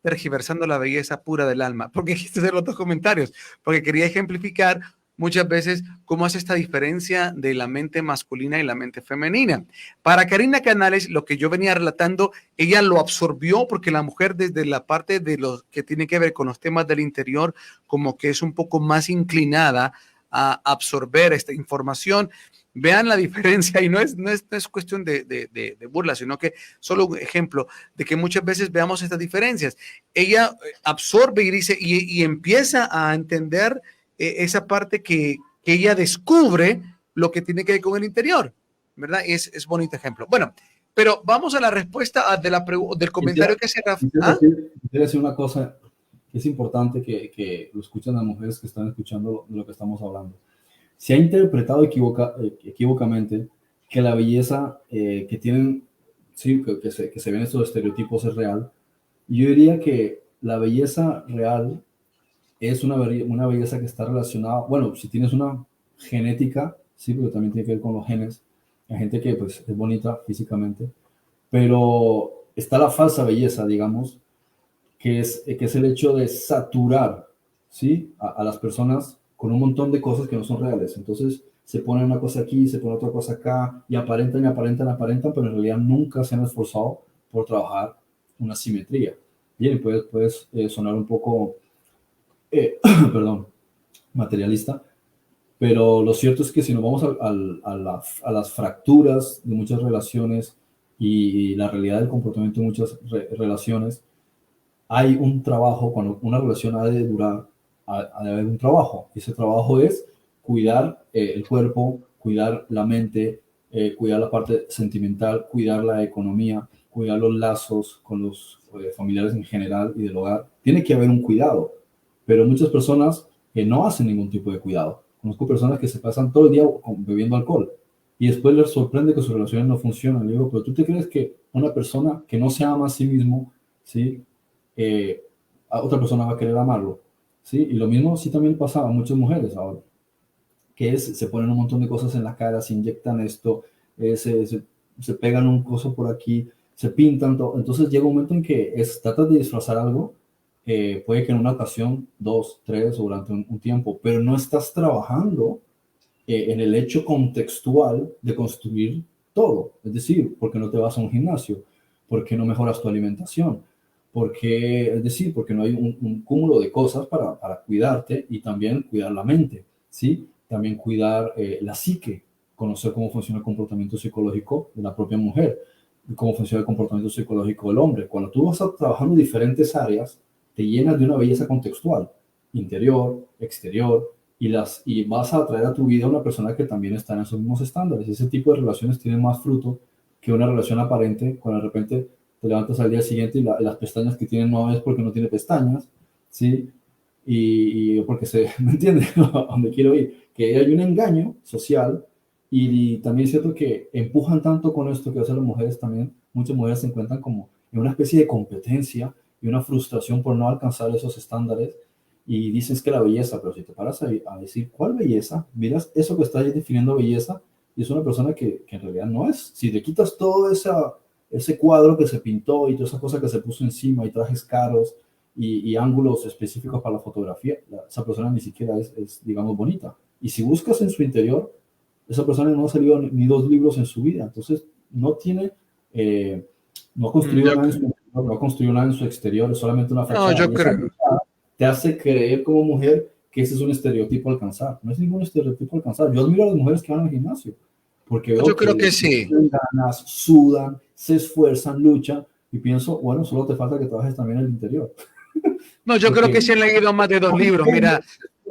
tergiversando la belleza pura del alma. Porque quise hacer los dos comentarios, porque quería ejemplificar muchas veces cómo hace esta diferencia de la mente masculina y la mente femenina. Para Karina Canales, lo que yo venía relatando, ella lo absorbió porque la mujer, desde la parte de lo que tiene que ver con los temas del interior, como que es un poco más inclinada a absorber esta información. Vean la diferencia, y no es cuestión de burla, sino que solo un ejemplo de que muchas veces veamos estas diferencias. Ella absorbe y dice, y empieza a entender esa parte que ella descubre lo que tiene que ver con el interior, ¿verdad? Es bonito ejemplo. Bueno, pero vamos a la respuesta del comentario que hace Rafa. Quisiera decir una cosa que es importante que lo escuchen las mujeres que están escuchando lo que estamos hablando. Se ha interpretado equívocamente que la belleza que tienen, sí, que se ven estos estereotipos es real. Yo diría que la belleza real es una belleza que está relacionada, bueno, si tienes una genética, sí, porque también tiene que ver con los genes. Hay gente que pues es bonita físicamente, pero está la falsa belleza, digamos, que es el hecho de saturar, ¿sí? A las personas con un montón de cosas que no son reales. Entonces se pone una cosa aquí, se pone otra cosa acá, y aparentan, y aparentan, aparentan, pero en realidad nunca se han esforzado por trabajar una simetría. Bien, puedes sonar un poco, perdón, materialista, pero lo cierto es que si nos vamos a las fracturas de muchas relaciones y la realidad del comportamiento de muchas relaciones, hay un trabajo. Cuando una relación ha de durar, ha de haber un trabajo. Ese trabajo es cuidar el cuerpo, cuidar la mente, cuidar la parte sentimental, cuidar la economía, cuidar los lazos con los familiares en general y del hogar. Tiene que haber un cuidado, pero muchas personas no hacen ningún tipo de cuidado. Conozco personas que se pasan todo el día bebiendo alcohol y después les sorprende que sus relaciones no funcionan. Le digo, pero ¿tú te crees que una persona que no se ama a sí mismo, ¿sí? A otra persona va a querer amarlo, ¿sí? Y lo mismo sí también pasa a muchas mujeres ahora, que se ponen un montón de cosas en la cara, se inyectan esto, se pegan un coso por aquí, se pintan todo. Entonces llega un momento en que tratas de disfrazar algo, puede que en una ocasión, 2, 3 o durante un tiempo, pero no estás trabajando en el hecho contextual de construir todo. Es decir, porque no te vas a un gimnasio, porque no mejoras tu alimentación, es decir, porque no hay un cúmulo de cosas para cuidarte y también cuidar la mente, ¿sí? También cuidar la psique, conocer cómo funciona el comportamiento psicológico de la propia mujer, cómo funciona el comportamiento psicológico del hombre. Cuando tú vas trabajando en diferentes áreas, te llenas de una belleza contextual, interior, exterior, y vas a atraer a tu vida a una persona que también está en esos mismos estándares. Ese tipo de relaciones tienen más fruto que una relación aparente, cuando de repente te levantas al día siguiente y las pestañas que tienen no es porque no tiene pestañas, ¿sí? Y porque ¿me entiendes? A donde quiero ir, que hay un engaño social y también es cierto que empujan tanto con esto que hacen las mujeres también. Muchas mujeres se encuentran como en una especie de competencia y una frustración por no alcanzar esos estándares y dices que la belleza, pero si te paras a decir cuál belleza, miras eso que estás definiendo belleza y es una persona que en realidad no es. Si le quitas todo ese cuadro que se pintó y toda esa cosa que se puso encima y trajes caros y ángulos específicos para la fotografía, esa persona ni siquiera es, digamos, bonita. Y si buscas en su interior, esa persona no ha salido ni 2 libros en su vida, entonces no tiene, no ha construido nada en su interior, no ha construido nada en su exterior, es solamente una fachada. No, yo creo. Te hace creer como mujer que ese es un estereotipo a alcanzar. No es ningún estereotipo a alcanzar. Yo admiro a las mujeres que van al gimnasio, porque veo Yo creo que sí. tienen ganas, sudan, se esfuerzan, luchan, y pienso, bueno, solo te falta que trabajes también en el interior. No, yo creo que se han leído más de 2 libros. Mira,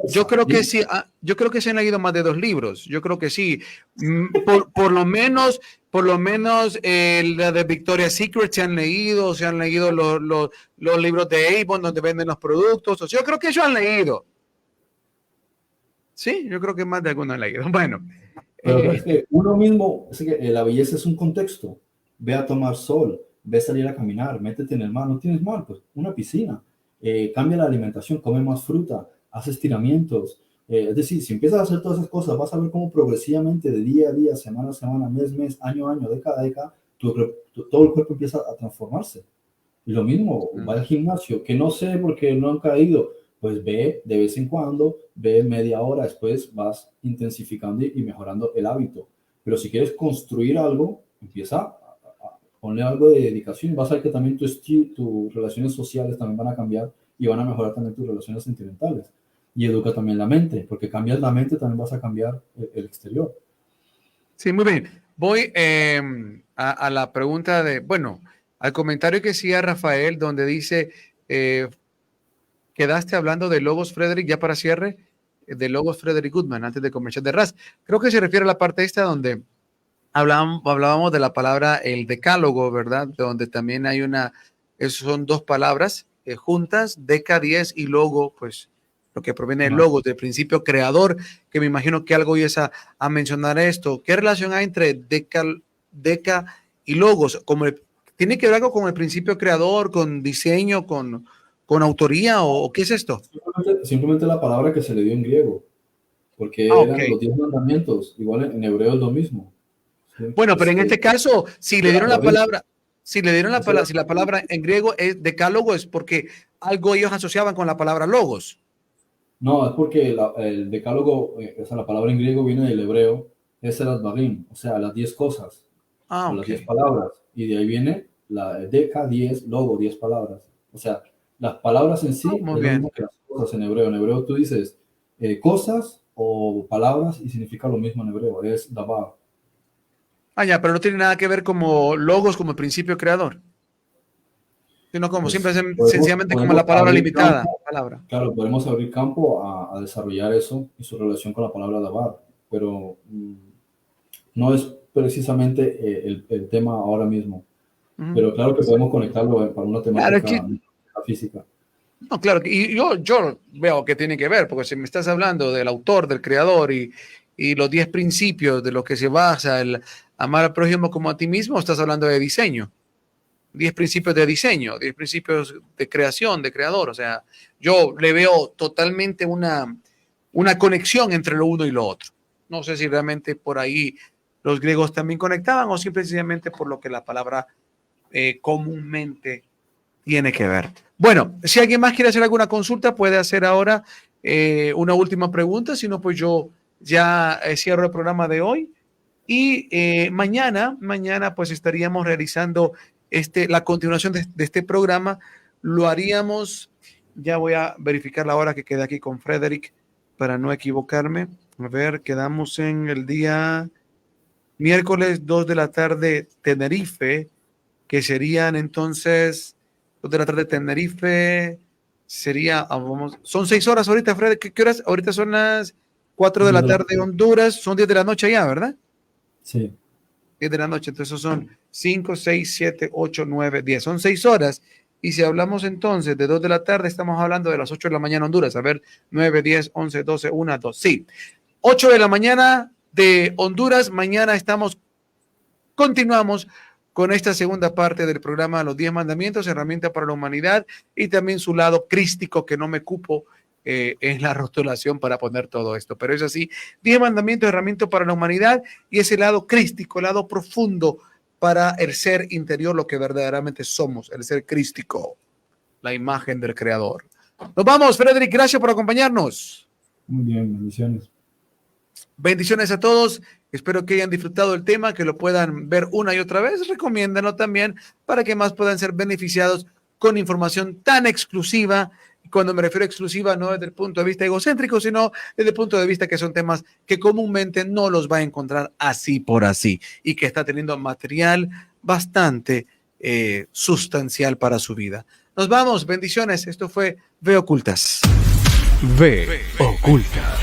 yo creo que sí, yo creo que se han leído más de 2 libros. Yo creo que sí. Por lo menos la de Victoria's Secret se han leído los libros de Avon donde venden los productos. O sea, yo creo que ellos han leído. Sí, yo creo que más de algunos han leído. Bueno, Pero es que uno mismo, es que la belleza es un contexto. Ve a tomar sol, ve a salir a caminar, métete en el mar. No tienes mar, pues una piscina. Cambia la alimentación, come más fruta, haz estiramientos. Es decir, si empiezas a hacer todas esas cosas, vas a ver cómo progresivamente, de día a día, semana a semana, mes a mes, año a año, década a década, todo el cuerpo empieza a transformarse. Y lo mismo, va al gimnasio, que no sé porque no han caído, pues ve de vez en cuando, ve media hora, después vas intensificando y mejorando el hábito. Pero si quieres construir algo, empieza a ponerle algo de dedicación y vas a ver que también tus relaciones sociales también van a cambiar y van a mejorar también tus relaciones sentimentales. Y educa también la mente, porque cambias la mente, también vas a cambiar el exterior. Sí, muy bien. Voy a la pregunta al comentario que hacía Rafael, donde dice, quedaste hablando de Logos Frederick, ya para cierre, de Logos Frederick Goodman, antes de comercial de Raz. Creo que se refiere a la parte esta donde hablábamos de la palabra el decálogo, ¿verdad? Donde también hay son dos palabras juntas, deca, 10 y logo, pues lo que proviene del logo, del principio creador, que me imagino que algo ibas a mencionar esto. ¿Qué relación hay entre deca y logos? ¿Tiene que ver algo con el principio creador, con diseño, con autoría o qué es esto? Simplemente la palabra que se le dio en griego, porque eran los 10 mandamientos, igual en hebreo es lo mismo. Bueno, pero en este caso, si le dieron la palabra, si la palabra en griego es decálogo, es porque algo ellos asociaban con la palabra logos. No, es porque el decálogo, o sea, la palabra en griego viene del hebreo, es el advarim, o sea, las 10 cosas, las 10 palabras, y de ahí viene la deca, 10, logo, 10 palabras. O sea, las palabras en sí es lo mismo que las cosas en hebreo. En hebreo tú dices cosas o palabras y significa lo mismo en hebreo, es davar. Ya, pero no tiene nada que ver como logos como el principio creador, sino como sencillamente como la palabra limitada. Claro, podemos abrir campo a desarrollar eso y su relación con la palabra davar, pero no es precisamente el tema ahora mismo. Pero claro que podemos conectarlo para una temática física. No, claro, y yo veo que tiene que ver, porque si me estás hablando del autor, del creador y los 10 principios de los que se basa el amar al prójimo como a ti mismo, estás hablando de diseño. 10 principios de diseño, 10 principios de creación, de creador. O sea, yo le veo totalmente una conexión entre lo uno y lo otro. No sé si realmente por ahí los griegos también conectaban o simplemente por lo que la palabra comúnmente tiene que ver. Bueno, si alguien más quiere hacer alguna consulta, puede hacer ahora una última pregunta. Si no, pues yo ya cierro el programa de hoy. Y mañana pues estaríamos realizando la continuación de este programa. Lo haríamos, ya voy a verificar la hora que queda aquí con Frederick para no equivocarme. A ver, quedamos en el día miércoles 2 de la tarde Tenerife, que serían entonces 2 de la tarde Tenerife, son 6 horas ahorita, Fred. ¿Qué horas? Ahorita son las 4 de la tarde Honduras, son 10 de la noche allá, ¿verdad? Sí. 10 de la noche, entonces son 5, 6, 7, 8, 9, 10, son 6 horas. Y si hablamos entonces de 2 de la tarde, estamos hablando de las 8 de la mañana Honduras. A ver, 9, 10, 11, 12, 1, 2. Sí, 8 de la mañana de Honduras. Mañana continuamos con esta segunda parte del programa Los 10 Mandamientos, herramienta para la humanidad, y también su lado crístico, que no me cupo en la rotulación para poner todo esto. Pero es así, 10 Mandamientos, herramienta para la humanidad, y ese lado crístico, el lado profundo para el ser interior, lo que verdaderamente somos, el ser crístico, la imagen del Creador. Nos vamos, Frederick, gracias por acompañarnos. Muy bien, bendiciones. Bendiciones a todos. Espero que hayan disfrutado el tema, que lo puedan ver una y otra vez. Recomiéndanlo también para que más puedan ser beneficiados con información tan exclusiva. Y cuando me refiero a exclusiva, no desde el punto de vista egocéntrico, sino desde el punto de vista que son temas que comúnmente no los va a encontrar así por así y que está teniendo material bastante sustancial para su vida. Nos vamos. Bendiciones. Esto fue Ve Ocultas. Ve Ocultas.